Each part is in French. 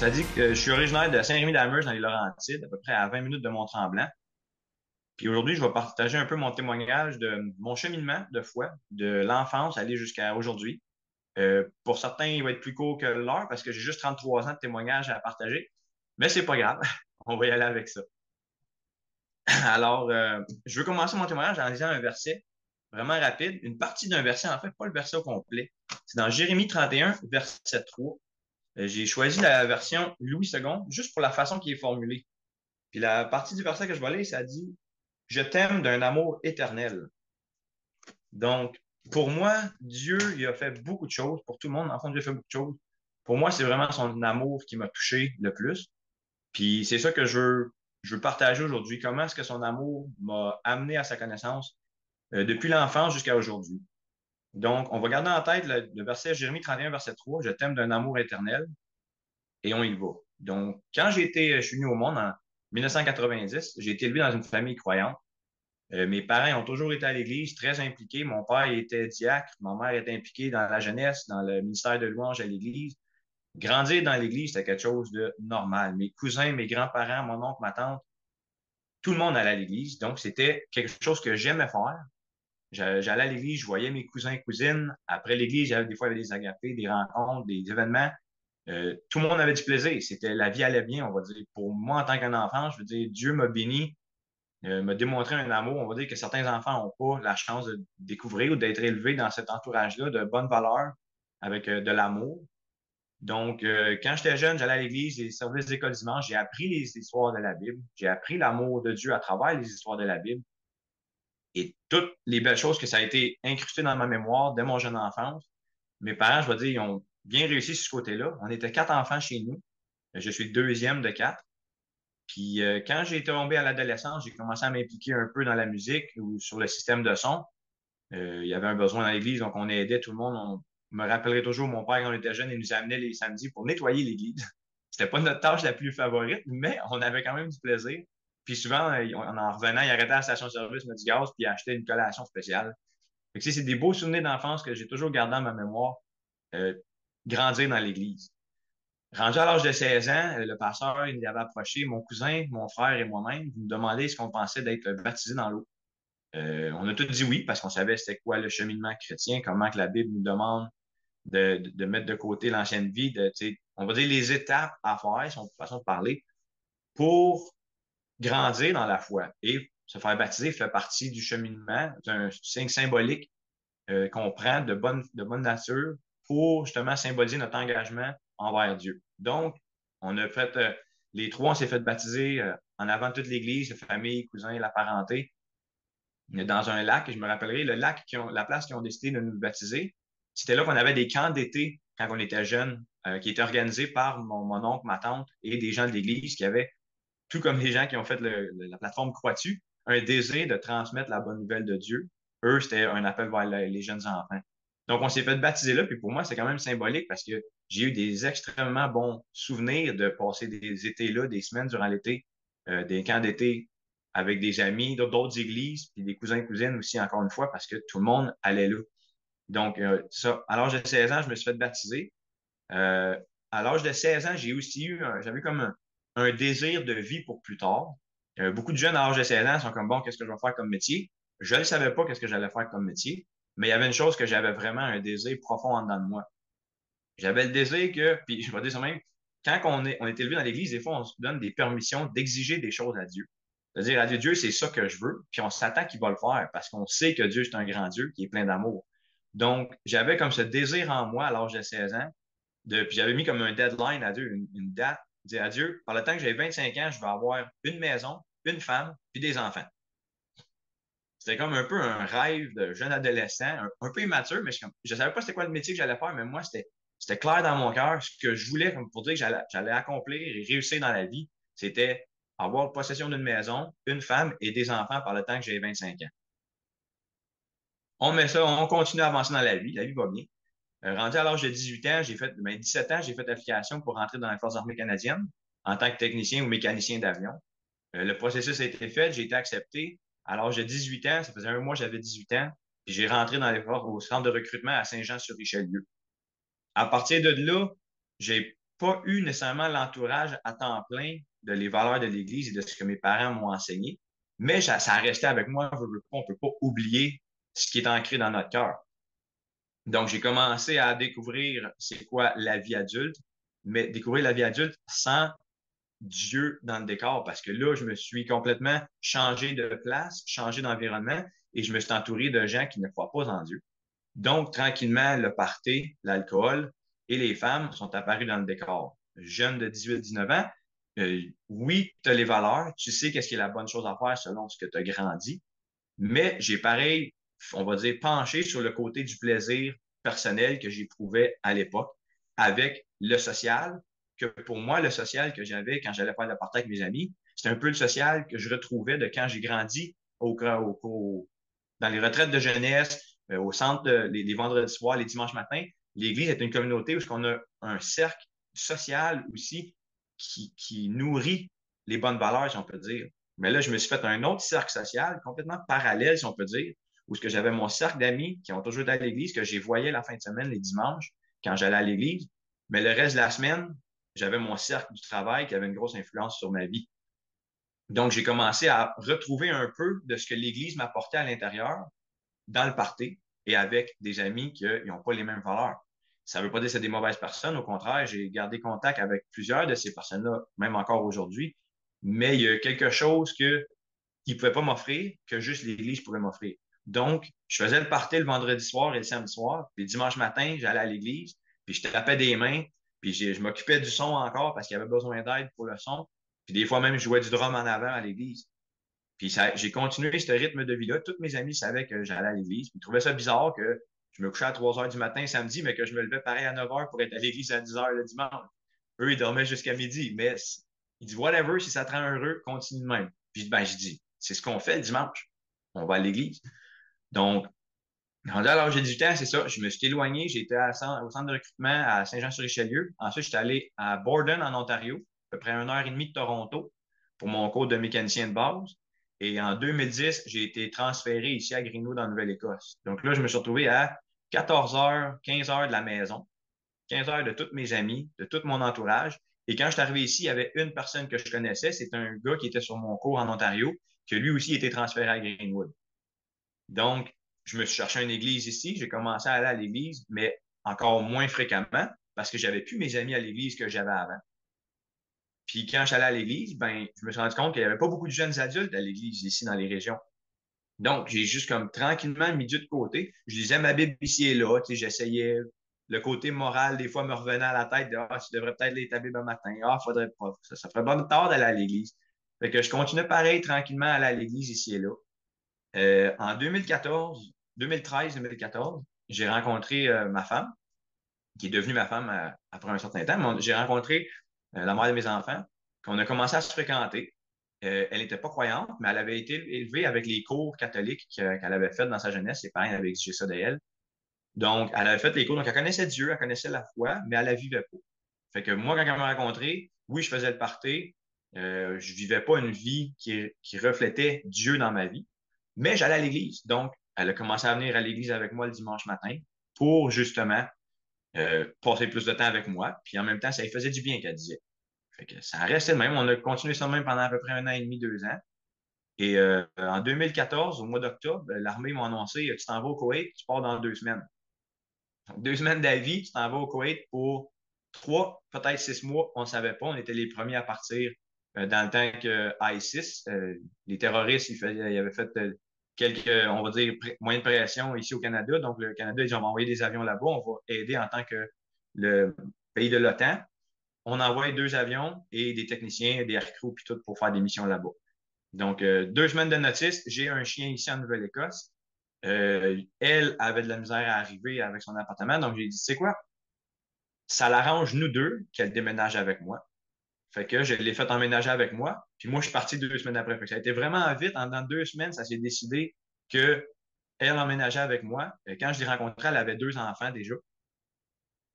Ça dit que je suis originaire de Saint-Rémy-d'Amers dans les Laurentides, à peu près à 20 minutes de Mont-Tremblant. Puis aujourd'hui, je vais partager un peu mon témoignage de mon cheminement de foi, de l'enfance aller jusqu'à aujourd'hui. Pour certains, il va être plus court que l'heure parce que j'ai juste 33 ans de témoignage à partager, mais c'est pas grave. On va y aller avec ça. Alors, je veux commencer mon témoignage en lisant un verset vraiment rapide, une partie d'un verset, en fait, pas le verset au complet. C'est dans Jérémie 31, verset 3. J'ai choisi la version Louis II, juste pour la façon qui est formulée. Puis la partie du verset que je vais lire, ça dit, je t'aime d'un amour éternel. Donc, pour moi, Dieu, il a fait beaucoup de choses. Pour tout le monde, en fait, Dieu a fait beaucoup de choses. Pour moi, c'est vraiment son amour qui m'a touché le plus. Puis c'est ça que je veux partager aujourd'hui. Comment est-ce que son amour m'a amené à sa connaissance depuis l'enfance jusqu'à aujourd'hui. Donc, on va garder en tête le verset Jérémie 31, verset 3, je t'aime d'un amour éternel, et on y va. Donc, je suis venu au monde en 1990, j'ai été élevé dans une famille croyante. Mes parents ont toujours été à l'église, très impliqués. Mon père était diacre, ma mère était impliquée dans la jeunesse, dans le ministère de louange à l'église. Grandir dans l'église, c'était quelque chose de normal. Mes cousins, mes grands-parents, mon oncle, ma tante, tout le monde allait à l'église. Donc, c'était quelque chose que j'aimais faire. J'allais à l'église, je voyais mes cousins et cousines. Après l'église, des fois, il y avait des agapés, des rencontres, des événements. Tout le monde avait du plaisir. La vie allait bien, on va dire. Pour moi, en tant qu'un enfant, je veux dire, Dieu m'a béni, m'a démontré un amour. On va dire que certains enfants n'ont pas la chance de découvrir ou d'être élevés dans cet entourage-là de bonnes valeurs avec de l'amour. Donc, quand j'étais jeune, j'allais à l'église, les services d'école dimanche, j'ai appris les histoires de la Bible. J'ai appris l'amour de Dieu à travers les histoires de la Bible et toutes les belles choses que ça a été incrusté dans ma mémoire dès mon jeune enfance. Mes parents, je vais dire, ils ont bien réussi sur ce côté-là. On était 4 enfants chez nous. Je suis le deuxième de 4. Puis quand j'ai été tombé à l'adolescence, j'ai commencé à m'impliquer un peu dans la musique ou sur le système de son. Il y avait un besoin dans l'église, donc on aidait tout le monde. On me rappellerai toujours, mon père, quand on était jeune, il nous amenait les samedis pour nettoyer l'église. C'était pas notre tâche la plus favorite, mais on avait quand même du plaisir. Puis souvent, en revenant, il arrêtait à la station-service, mettre du gaz, puis il achetait une collation spéciale. Fait que, c'est des beaux souvenirs d'enfance que j'ai toujours gardés dans ma mémoire. Euh, Grandir dans l'église. Rendu à l'âge de 16 ans, le pasteur, il avait approché mon cousin, mon frère et moi-même. Il nous demandait ce qu'on pensait d'être baptisé dans l'eau. On a tous dit oui parce qu'on savait c'était quoi le cheminement chrétien, comment que la Bible nous demande de mettre de côté l'ancienne vie, on va dire les étapes à faire, son façon de parler, pour grandir dans la foi. Et se faire baptiser fait partie du cheminement, c'est un signe symbolique qu'on prend de bonne nature pour justement symboliser notre engagement envers Dieu. Donc, on a fait, les trois, on s'est fait baptiser en avant de toute l'Église, la famille, cousins, la parenté, dans un lac. Et je me rappellerai, la place qui ont décidé de nous baptiser, c'était là qu'on avait des camps d'été quand on était jeunes, qui étaient organisés par mon oncle, ma tante et des gens de l'Église qui avaient, tout comme les gens qui ont fait la plateforme Croix-tu, un désir de transmettre la bonne nouvelle de Dieu. Eux, c'était un appel vers les jeunes enfants. Donc, on s'est fait baptiser là, puis pour moi, c'est quand même symbolique parce que j'ai eu des extrêmement bons souvenirs de passer des étés là, des semaines durant l'été, des camps d'été avec des amis d'autres églises, puis des cousins, cousines aussi, encore une fois, parce que tout le monde allait là. Donc, ça, à l'âge de 16 ans, je me suis fait baptiser. Euh, à l'âge de 16 ans, j'avais comme un désir de vie pour plus tard. Beaucoup de jeunes à l'âge de 16 ans sont comme, bon, qu'est-ce que je vais faire comme métier? Je ne savais pas qu'est-ce que j'allais faire comme métier, mais il y avait une chose que j'avais vraiment un désir profond en dedans de moi. J'avais le désir puis je vais dire ça même, quand on est élevé dans l'Église, des fois, on se donne des permissions d'exiger des choses à Dieu. C'est-à-dire, à Dieu, Dieu, c'est ça que je veux, puis on s'attend qu'il va le faire parce qu'on sait que Dieu, c'est un grand Dieu qui est plein d'amour. Donc, j'avais comme ce désir en moi à l'âge de 16 ans, puis j'avais mis comme un deadline à Dieu, une date, dire à Dieu, par le temps que j'ai 25 ans, je vais avoir une maison, une femme, puis des enfants. C'était comme un peu un rêve de jeune adolescent, un peu immature, mais je savais pas c'était quoi le métier que j'allais faire, mais moi, c'était clair dans mon cœur. Ce que je voulais, comme pour dire que j'allais accomplir et réussir dans la vie, c'était avoir possession d'une maison, une femme et des enfants par le temps que j'ai 25 ans. On met ça, on continue à avancer dans la vie va bien. Rendu à l'âge de 18 ans, 17 ans, j'ai fait l'application pour rentrer dans les Forces armées canadiennes en tant que technicien ou mécanicien d'avion. Le processus a été fait, j'ai été accepté. À l'âge de 18 ans, ça faisait un mois que j'avais 18 ans, puis j'ai rentré dans au centre de recrutement à Saint-Jean-sur-Richelieu. À partir de là, j'ai pas eu nécessairement l'entourage à temps plein de les valeurs de l'Église et de ce que mes parents m'ont enseigné, mais ça a resté avec moi. On ne peut pas oublier ce qui est ancré dans notre cœur. Donc, j'ai commencé à découvrir c'est quoi la vie adulte, mais découvrir la vie adulte sans Dieu dans le décor, parce que là, je me suis complètement changé de place, changé d'environnement, et je me suis entouré de gens qui ne croient pas en Dieu. Donc, tranquillement, le party, l'alcool et les femmes sont apparus dans le décor. Jeune de 18-19 ans, oui, tu as les valeurs, tu sais qu'est-ce qui est la bonne chose à faire selon ce que tu as grandi, mais j'ai pareil, on va dire, penché sur le côté du plaisir personnel que j'éprouvais à l'époque avec le social, que pour moi, le social que j'avais quand j'allais faire le party avec mes amis, c'est un peu le social que je retrouvais de quand j'ai grandi dans les retraites de jeunesse, au centre les vendredis soirs, les dimanches matins. L'Église est une communauté où on a un cercle social aussi qui nourrit les bonnes valeurs, si on peut dire. Mais là, je me suis fait un autre cercle social complètement parallèle, si on peut dire, où ce que j'avais mon cercle d'amis qui ont toujours été à l'église, que j'ai voyé la fin de semaine, les dimanches, quand j'allais à l'église. Mais le reste de la semaine, j'avais mon cercle du travail qui avait une grosse influence sur ma vie. Donc, j'ai commencé à retrouver un peu de ce que l'Église m'apportait à l'intérieur, dans le party, et avec des amis qui n'ont pas les mêmes valeurs. Ça ne veut pas dire que c'est des mauvaises personnes. Au contraire, j'ai gardé contact avec plusieurs de ces personnes-là, même encore aujourd'hui. Mais il y a quelque chose qu'ils ne pouvaient pas m'offrir que juste l'Église pouvait m'offrir. Donc, je faisais le party le vendredi soir et le samedi soir. Puis le dimanche matin, j'allais à l'Église, puis je tapais des mains, puis je m'occupais du son encore parce qu'il y avait besoin d'aide pour le son. Puis des fois même, je jouais du drum en avant à l'église. Puis j'ai continué ce rythme de vie-là. Tous mes amis savaient que j'allais à l'église. Puis ils trouvaient ça bizarre que je me couchais à 3 heures du matin samedi, mais que je me levais pareil à 9 heures pour être à l'église à 10 heures le dimanche. Eux, ils dormaient jusqu'à midi. Mais ils disent, whatever, si ça te rend heureux, continue de même. Puis ben, je dis, c'est ce qu'on fait le dimanche. On va à l'église. Donc, rendu à l'âge de 18 ans, c'est ça. Je me suis éloigné. J'étais au centre de recrutement à Saint-Jean-sur-Richelieu. Ensuite, je suis allé à Borden, en Ontario, à peu près 1 heure et demie de Toronto, pour mon cours de mécanicien de base. Et en 2010, j'ai été transféré ici à Greenock, dans la Nouvelle-Écosse. Donc là, je me suis retrouvé à 14 heures, 15 heures de la maison, 15 heures de tous mes amis, de tout mon entourage. Et quand je suis arrivé ici, il y avait une personne que je connaissais. C'est un gars qui était sur mon cours en Ontario, qui lui aussi était transféré à Greenwood. Donc, je me suis cherché une église ici. J'ai commencé à aller à l'église, mais encore moins fréquemment parce que j'avais plus mes amis à l'église que j'avais avant. Puis quand j'allais à l'église, ben, je me suis rendu compte qu'il n'y avait pas beaucoup de jeunes adultes à l'église ici dans les régions. Donc, j'ai juste comme tranquillement mis Dieu de côté. Je lisais ma Bible ici et là. Tu sais, j'essayais. Le côté moral, des fois, me revenait à la tête de Ah, tu devrais peut-être lire ta Bible un matin. Ah, faudrait pas. Ça ferait bon tard d'aller à l'église. Fait que je continuais pareil, tranquillement, à aller à l'église ici et là. En 2014, 2013-2014, j'ai rencontré ma femme, qui est devenue ma femme après un certain temps. J'ai rencontré la mère de mes enfants, qu'on a commencé à se fréquenter. Elle n'était pas croyante, mais elle avait été élevée avec les cours catholiques qu'elle avait fait dans sa jeunesse. Ses parents avaient exigé ça d'elle. Donc, elle avait fait les cours. Donc, elle connaissait Dieu, elle connaissait la foi, mais elle la vivait pas. Fait que moi, quand elle m'a rencontré, oui, je faisais le party. Je vivais pas une vie qui reflétait Dieu dans ma vie, mais j'allais à l'église. Donc, elle a commencé à venir à l'église avec moi le dimanche matin pour justement passer plus de temps avec moi. Puis en même temps, ça lui faisait du bien qu'elle disait. Fait que ça restait le même. On a continué ça même pendant à peu près 1 an et demi, 2 ans. Et en 2014, au mois d'octobre, l'armée m'a annoncé tu t'en vas au Koweït, tu pars dans 2 semaines. Donc, 2 semaines d'avis, tu t'en vas au Koweït pour 3, peut-être 6 mois. On ne savait pas. On était les premiers à partir dans le temps que ISIS, les terroristes, ils avaient fait quelques, on va dire, moyens de pression ici au Canada. Donc, le Canada, ils ont envoyé des avions là-bas. On va aider en tant que le pays de l'OTAN. On envoie 2 avions et des techniciens, des aircrews, puis tout pour faire des missions là-bas. Donc, 2 semaines de notice. J'ai un chien ici en Nouvelle-Écosse. Elle avait de la misère à arriver avec son appartement. Donc, j'ai dit, c'est quoi? Ça l'arrange, nous deux, qu'elle déménage avec moi. Fait que je l'ai fait emménager avec moi. Puis moi, je suis parti 2 semaines après. Fait que ça a été vraiment vite. Dans 2 semaines, ça s'est décidé que elle emménageait avec moi. Quand je l'ai rencontrée, elle avait 2 enfants déjà.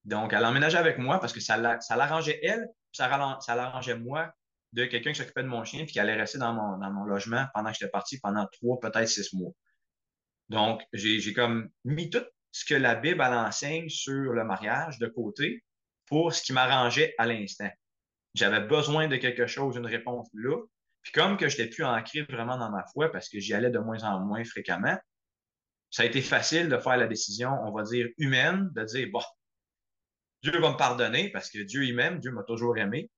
Donc, elle emménageait avec moi parce que ça l'arrangeait elle, puis ça l'arrangeait moi de quelqu'un qui s'occupait de mon chien puis qui allait rester dans mon logement pendant que j'étais parti pendant 3, peut-être 6 mois. Donc, j'ai comme mis tout ce que la Bible elle enseigne sur le mariage de côté pour ce qui m'arrangeait à l'instant. J'avais besoin de quelque chose, une réponse là. Puis comme que je n'étais plus ancré vraiment dans ma foi parce que j'y allais de moins en moins fréquemment, ça a été facile de faire la décision, on va dire, humaine, de dire, bon, Dieu va me pardonner parce que Dieu, il m'aime, Dieu m'a toujours aimé.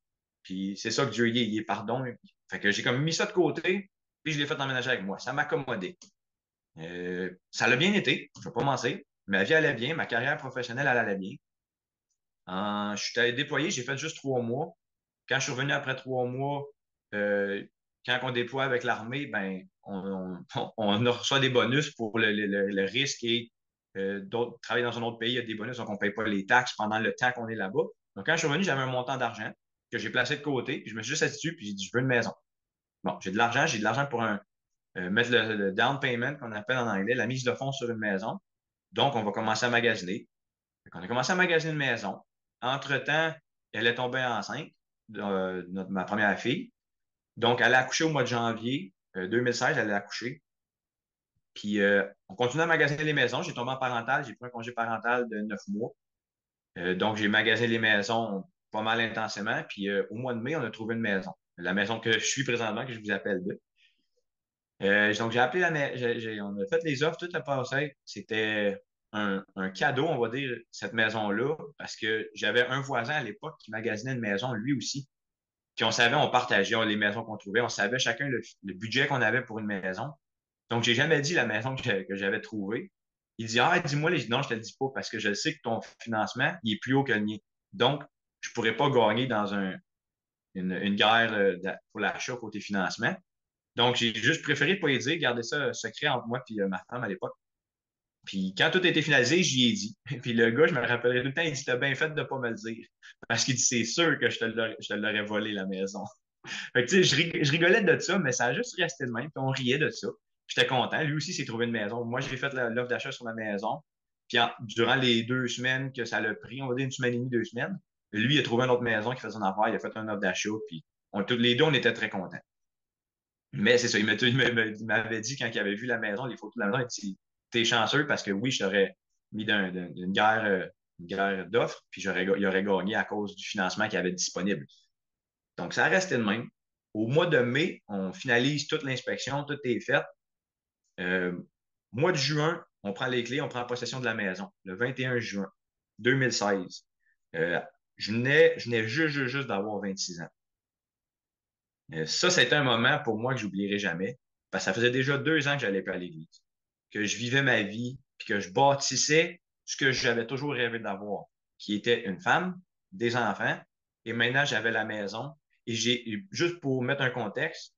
Puis c'est ça que Dieu il est pardon. Fait que j'ai comme mis ça de côté, puis je l'ai fait emménager avec moi. Ça m'a accommodé. Ça l'a bien été, je ne vais pas mentir. Ma vie allait bien, ma carrière professionnelle, elle allait bien. Je suis allé déployer, j'ai fait juste 3 mois. Quand je suis revenu après 3 mois, euh, quand on déploie avec l'armée, ben, on reçoit des bonus pour le risque et travailler dans un autre pays, il y a des bonus, donc on ne paye pas les taxes pendant le temps qu'on est là-bas. Donc, quand je suis revenu, j'avais un montant d'argent que j'ai placé de côté, puis je me suis juste assis puis j'ai dit, je veux une maison. Bon, j'ai de l'argent pour mettre le down payment qu'on appelle en anglais, la mise de fonds sur une maison. Donc, on va commencer à magasiner. On a commencé à magasiner une maison. Entre-temps, elle est tombée enceinte, ma première fille. Donc, elle a accouché au mois de janvier 2016, elle a accouché. Puis, on continue à magasiner les maisons. J'ai tombé en parental, j'ai pris un congé parental de 9 mois. Donc, j'ai magasiné les maisons pas mal intensément. Puis, au mois de mai, on a trouvé une maison. La maison que je suis présentement, que je vous appelle de. Donc, j'ai appelé on a fait les offres, tout a passé. C'était un cadeau, on va dire, cette maison-là, parce que j'avais un voisin à l'époque qui magasinait une maison, lui aussi. Puis on savait, on partageait les maisons qu'on trouvait, on savait chacun le budget qu'on avait pour une maison. Donc, j'ai jamais dit la maison que j'avais trouvée. Il dit, ah, dis-moi les. Non, je te le dis pas, parce que je sais que ton financement, il est plus haut que le mien. Donc, je pourrais pas gagner dans une guerre pour l'achat côté financement. Donc, j'ai juste préféré pas y dire, garder ça secret entre moi et ma femme à l'époque. Puis quand tout a été finalisé, j'y ai dit. Puis le gars, je me rappellerai tout le temps, il dit, t'as bien fait de pas me le dire. Parce qu'il dit, c'est sûr que je te l'aurais volé, la maison. Fait que tu sais, je rigolais de ça, mais ça a juste resté de même. Puis on riait de ça. J'étais content. Lui aussi s'est trouvé une maison. Moi, j'ai fait l'offre d'achat sur ma maison. Puis durant les 2 semaines que ça l'a pris, on va dire une semaine et demie, 2 semaines, lui, il a trouvé une autre maison qui faisait son affaire. Il a fait une offre d'achat. Puis tous les deux, on était très contents. Mais c'est ça, il m'avait dit quand il avait vu la maison, les photos de la maison, il dit, t'es chanceux parce que oui, je t'aurais mis une guerre d'offres, puis il aurait gagné à cause du financement qu'il y avait disponible. Donc, ça restait de même. Au mois de mai, on finalise toute l'inspection, tout est fait. Euh, Mois de juin, on prend les clés, on prend possession de la maison, le 21 juin 2016. Euh, je venais juste d'avoir 26 ans. Ça, c'était un moment pour moi que j'oublierai jamais, parce que ça faisait déjà 2 ans que j'allais pas à l'église, que je vivais ma vie, puis que je bâtissais ce que j'avais toujours rêvé d'avoir, qui était une femme, des enfants, et maintenant j'avais la maison. Et juste pour mettre un contexte,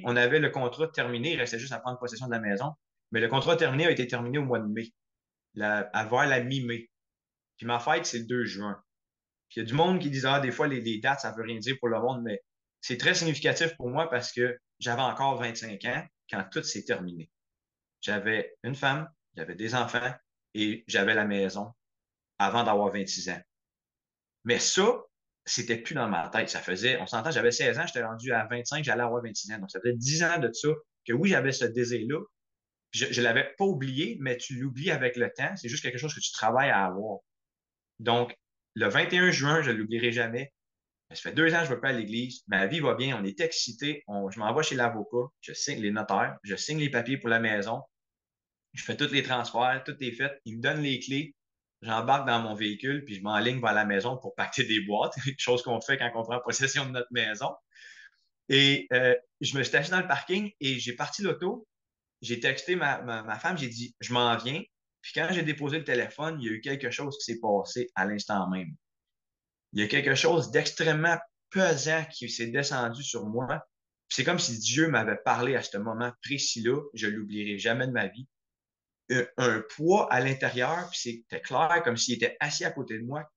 on avait le contrat terminé, il restait juste à prendre possession de la maison, mais le contrat terminé a été terminé au mois de mai, avant la mi-mai. Puis ma fête, c'est le 2 juin. Puis il y a du monde qui dit, ah, des fois, les dates, ça veut rien dire pour le monde, mais c'est très significatif pour moi parce que j'avais encore 25 ans quand tout s'est terminé. J'avais une femme, j'avais des enfants et j'avais la maison avant d'avoir 26 ans. Mais ça, c'était plus dans ma tête. On s'entend, j'avais 16 ans, j'étais rendu à 25, j'allais avoir 26 ans. Donc, ça faisait 10 ans de ça que oui, j'avais ce désir-là. Je ne l'avais pas oublié, mais tu l'oublies avec le temps. C'est juste quelque chose que tu travailles à avoir. Donc, le 21 juin, je ne l'oublierai jamais. Ça fait 2 ans que je ne vais pas à l'église. Ma vie va bien. On est excités. Je m'envoie chez l'avocat. Je signe les notaires. Je signe les papiers pour la maison. Je fais tous les transferts. Tout est fait. Il me donne les clés. J'embarque dans mon véhicule puis je m'enligne vers la maison pour pacter des boîtes. Chose qu'on fait quand on prend possession de notre maison. Et je me suis assis dans le parking et j'ai parti l'auto. J'ai texté ma femme. J'ai dit, je m'en viens. Puis quand j'ai déposé le téléphone, il y a eu quelque chose qui s'est passé à l'instant même. Il y a quelque chose d'extrêmement pesant qui s'est descendu sur moi. C'est comme si Dieu m'avait parlé à ce moment précis-là. Je l'oublierai jamais de ma vie. Un poids à l'intérieur, puis c'était clair, comme s'il était assis à côté de moi.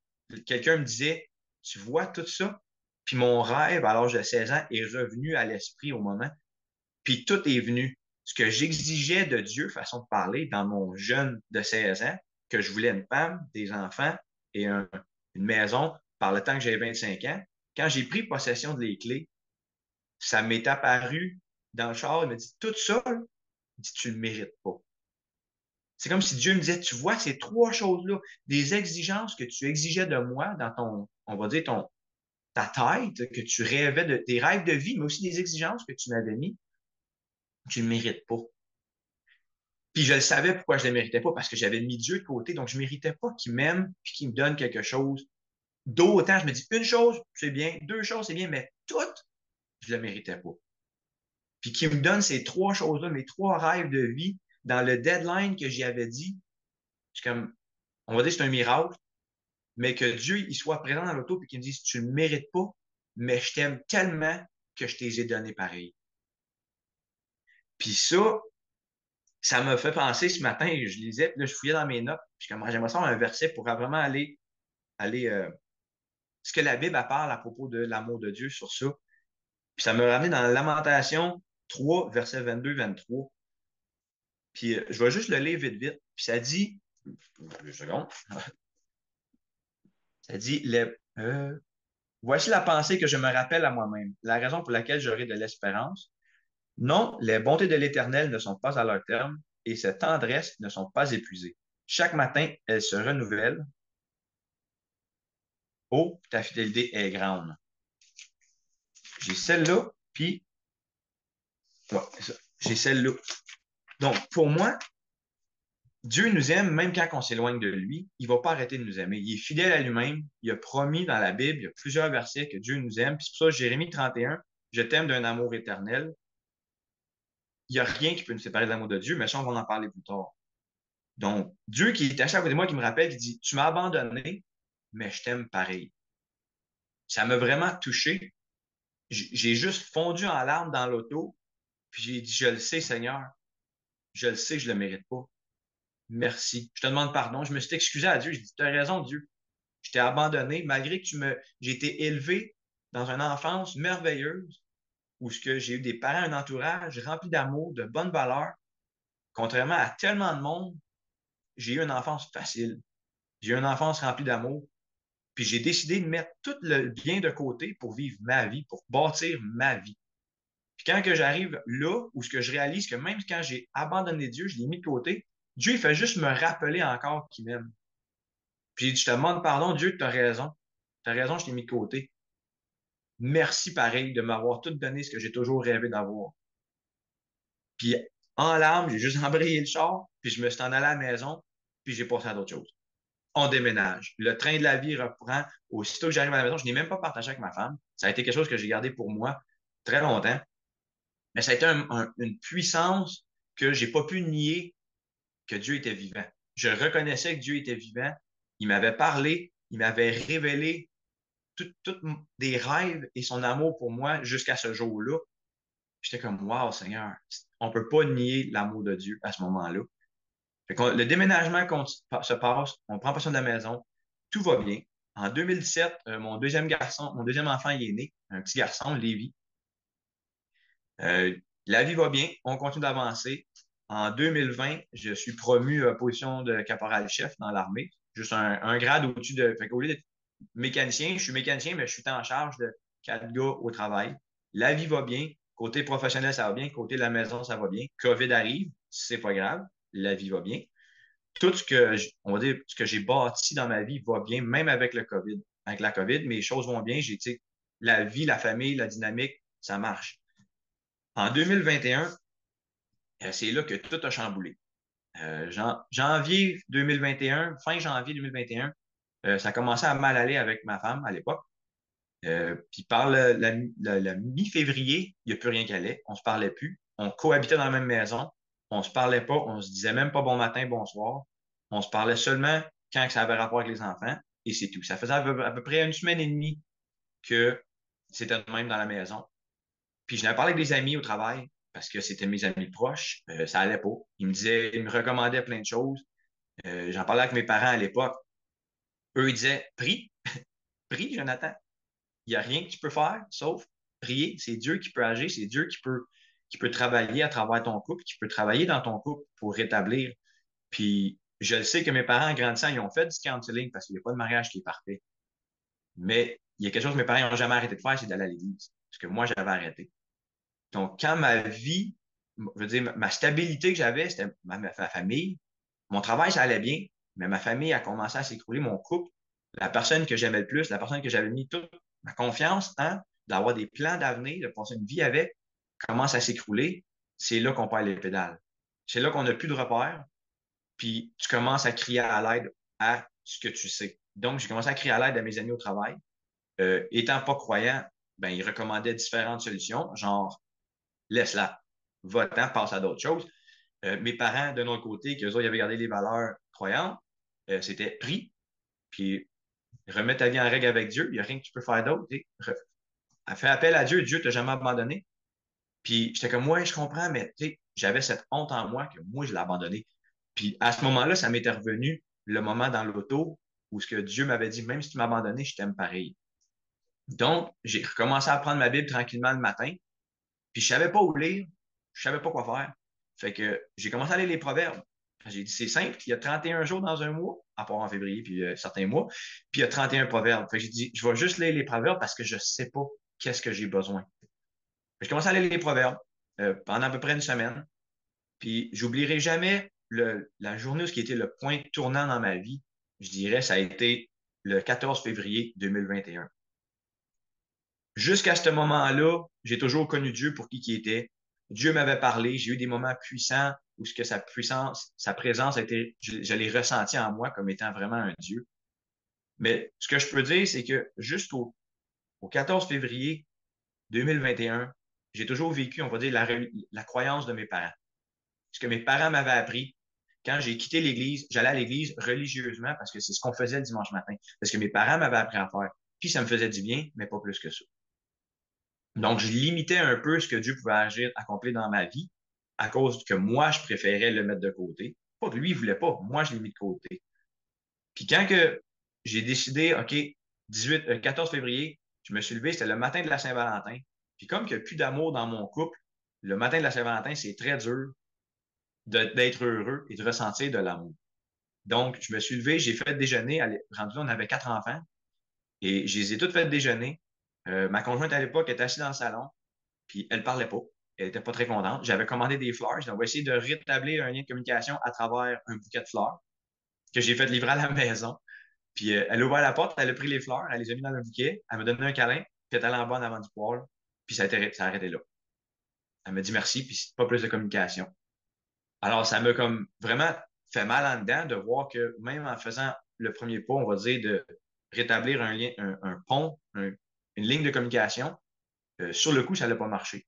Quelqu'un me disait, tu vois tout ça? Puis mon rêve, à l'âge de 16 ans, est revenu à l'esprit au moment. Puis tout est venu. Ce que j'exigeais de Dieu, façon de parler, dans mon jeune de 16 ans, que je voulais une femme, des enfants et une maison par le temps que j'avais 25 ans, quand j'ai pris possession des clés, ça m'est apparu dans le char, il m'a dit, tout ça, il dit, tu le mérites pas. C'est comme si Dieu me disait, tu vois, ces trois choses-là, des exigences que tu exigeais de moi dans ton, on va dire, ta tête, que tu rêvais de, des rêves de vie, mais aussi des exigences que tu m'avais mis, tu ne mérites pas. Puis je le savais pourquoi je ne le méritais pas, parce que j'avais mis Dieu de côté, donc je ne méritais pas qu'il m'aime puis qu'il me donne quelque chose. D'autant, je me dis, une chose, c'est bien, deux choses, c'est bien, mais toutes, je ne le méritais pas. Puis qu'il me donne ces trois choses-là, mes trois rêves de vie, dans le deadline que j'y avais dit, c'est comme, on va dire que c'est un miracle, mais que Dieu, il soit présent dans l'auto et qu'il me dise, tu ne le mérites pas, mais je t'aime tellement que je t'ai donné pareil. Puis ça m'a fait penser ce matin, je lisais, puis là, je fouillais dans mes notes, puis comme j'aimerais ça un verset pour vraiment aller ce que la Bible parle à propos de l'amour de Dieu sur ça. Puis ça m'a ramené dans Lamentation 3, verset 22-23. Puis je vais juste le lire vite, vite. Puis ça dit, deux secondes, ça dit, voici la pensée que je me rappelle à moi-même, la raison pour laquelle j'aurai de l'espérance. Non, les bontés de l'Éternel ne sont pas à leur terme et ses tendresses ne sont pas épuisées. Chaque matin, elles se renouvellent. Oh, ta fidélité est grande. J'ai celle-là, puis ouais, c'est ça. J'ai celle-là. Donc, pour moi, Dieu nous aime même quand on s'éloigne de lui. Il va pas arrêter de nous aimer. Il est fidèle à lui-même. Il a promis dans la Bible, il y a plusieurs versets que Dieu nous aime. Puis c'est pour ça, Jérémie 31, je t'aime d'un amour éternel. Il n'y a rien qui peut nous séparer de l'amour de Dieu, mais ça, on va en parler plus tard. Donc, Dieu qui est à chaque côté de moi, qui me rappelle, qui dit, tu m'as abandonné, mais je t'aime pareil. Ça m'a vraiment touché. J'ai juste fondu en larmes dans l'auto, puis j'ai dit, je le sais, Seigneur. Je le sais, je le mérite pas. Merci. Je te demande pardon. Je me suis excusé à Dieu. Je dis, tu as raison, Dieu. Je t'ai abandonné, malgré que j'ai été élevé dans une enfance merveilleuse, où ce que j'ai eu des parents, un entourage rempli d'amour, de bonnes valeurs. Contrairement à tellement de monde, j'ai eu une enfance facile. J'ai eu une enfance remplie d'amour. Puis j'ai décidé de mettre tout le bien de côté pour vivre ma vie, pour bâtir ma vie. Puis quand que j'arrive là, où ce que je réalise que même quand j'ai abandonné Dieu, je l'ai mis de côté, Dieu il fait juste me rappeler encore qu'il m'aime. Puis j'ai dit, je te demande pardon, Dieu, tu as raison. Tu as raison, je t'ai mis de côté. Merci pareil de m'avoir tout donné ce que j'ai toujours rêvé d'avoir. Puis en larmes, j'ai juste embrayé le char, puis je me suis en allé à la maison, puis j'ai passé à d'autres choses. On déménage. Le train de la vie reprend. Aussitôt que j'arrive à la maison, je n'ai même pas partagé avec ma femme. Ça a été quelque chose que j'ai gardé pour moi très longtemps. Mais ça a été une puissance que j'ai pas pu nier que Dieu était vivant. Je reconnaissais que Dieu était vivant. Il m'avait parlé, il m'avait révélé tout des rêves et son amour pour moi jusqu'à ce jour-là. J'étais comme, wow, Seigneur, on peut pas nier l'amour de Dieu à ce moment-là. Le déménagement se passe, on prend possession de la maison, tout va bien. En 2017, mon deuxième enfant, il est né, un petit garçon, Lévi. La vie va bien, on continue d'avancer. En 2020, je suis promu à position de caporal-chef dans l'armée, juste un grade au-dessus de. Fait qu'au lieu d'être mécanicien, je suis mécanicien, mais je suis en charge de 4 gars au travail. La vie va bien, côté professionnel, ça va bien, côté de la maison, ça va bien. COVID arrive, c'est pas grave, la vie va bien. Tout ce que, on va dire, ce que j'ai bâti dans ma vie va bien, même avec le COVID. Avec la COVID, mes choses vont bien. J'ai, tu sais, la vie, la famille, la dynamique, ça marche. En 2021, c'est là que tout a chamboulé. Janvier 2021, fin janvier 2021, ça commençait à mal aller avec ma femme à l'époque. Puis par la mi-février, il n'y a plus rien qui allait. On se parlait plus. On cohabitait dans la même maison. On se parlait pas. On se disait même pas bon matin, bonsoir. On se parlait seulement quand ça avait rapport avec les enfants. Et c'est tout. Ça faisait à peu près une semaine et demie que c'était de même dans la maison. Puis je n'avais parlé avec des amis au travail parce que c'était mes amis proches. Ça allait pas. Ils me recommandaient plein de choses. J'en parlais avec mes parents à l'époque. Eux, ils disaient, prie, prie, Jonathan. Il n'y a rien que tu peux faire sauf prier. C'est Dieu qui peut agir, c'est Dieu qui peut travailler à travers ton couple, qui peut travailler dans ton couple pour rétablir. Puis je le sais que mes parents, en grandissant, ils ont fait du counseling parce qu'il n'y a pas de mariage qui est parfait. Mais il y a quelque chose que mes parents n'ont jamais arrêté de faire, c'est d'aller à l'église. Ce que moi, j'avais arrêté. Donc, quand ma vie, je veux dire, ma stabilité que j'avais, c'était ma famille, Mon travail, ça allait bien, mais ma famille a commencé à s'écrouler, mon couple, la personne que j'aimais le plus, la personne que j'avais mis toute ma confiance en, d'avoir des plans d'avenir, de passer une vie avec, commence à s'écrouler. C'est là qu'on perd les pédales. C'est là qu'on n'a plus de repères, puis tu commences à crier à l'aide à ce que tu sais. Donc, j'ai commencé à crier à l'aide à mes amis au travail. Étant pas croyant, ben, ils recommandaient différentes solutions, genre laisse-la, va-t'en, passe à d'autres choses. Mes parents, de notre côté, qu'eux autres, ils avaient gardé les valeurs croyantes, c'était pris, puis remets ta vie en règle avec Dieu, il n'y a rien que tu peux faire d'autre. Fais appel à Dieu, Dieu t'a jamais abandonné. Puis j'étais comme, ouais, je comprends, mais j'avais cette honte en moi que moi, je l'ai abandonné. Puis à ce moment-là, ça m'était revenu le moment dans l'auto où ce que Dieu m'avait dit, même si tu m'as abandonné, je t'aime pareil. Donc, j'ai recommencé à prendre ma Bible tranquillement le matin, puis je savais pas où lire, je savais pas quoi faire. Fait que j'ai commencé à lire les proverbes. J'ai dit, c'est simple, il y a 31 jours dans un mois, à part en février, puis certains mois, puis il y a 31 proverbes. Fait que j'ai dit, je vais juste lire les proverbes parce que je sais pas qu'est-ce que j'ai besoin. J'ai commencé à lire les proverbes pendant à peu près une semaine. Puis j'oublierai jamais la journée où ce qui était le point tournant dans ma vie. Je dirais, ça a été le 14 février 2021. Jusqu'à ce moment-là, j'ai toujours connu Dieu pour qui il était. Dieu m'avait parlé, j'ai eu des moments puissants où ce que sa puissance, sa présence a été, je l'ai ressenti en moi comme étant vraiment un Dieu. Mais ce que je peux dire, c'est que au 14 février 2021, j'ai toujours vécu, on va dire, la croyance de mes parents. Ce que mes parents m'avaient appris, quand j'ai quitté l'Église, j'allais à l'Église religieusement parce que c'est ce qu'on faisait le dimanche matin. Parce que mes parents m'avaient appris à faire. Puis ça me faisait du bien, mais pas plus que ça. Donc, je limitais un peu ce que Dieu pouvait agir, accomplir dans ma vie à cause que moi, je préférais le mettre de côté. Pas que lui, il voulait pas. Moi, je l'ai mis de côté. Puis quand que j'ai décidé, OK, 14 février, je me suis levé, c'était le matin de la Saint-Valentin. Puis comme qu'il n'y a plus d'amour dans mon couple, le matin de la Saint-Valentin, c'est très dur d'être heureux et de ressentir de l'amour. Donc, je me suis levé, j'ai fait déjeuner. Rendu là, on avait 4 enfants et je les ai toutes fait déjeuner. Ma conjointe à l'époque était assise dans le salon, puis elle parlait pas. Elle était pas très contente. J'avais commandé des fleurs. Donc, on va essayer de rétablir un lien de communication à travers un bouquet de fleurs que j'ai fait livrer à la maison. Puis elle a ouvert la porte, elle a pris les fleurs, elle les a mis dans le bouquet, elle m'a donné un câlin, puis elle est allée en bas en avant du poêle, puis ça a arrêté là. Elle m'a dit merci, puis pas plus de communication. Alors, ça m'a comme vraiment fait mal en dedans de voir que même en faisant le premier pas, on va dire, de rétablir un lien, un pont, une ligne de communication, sur le coup, ça n'a pas marché.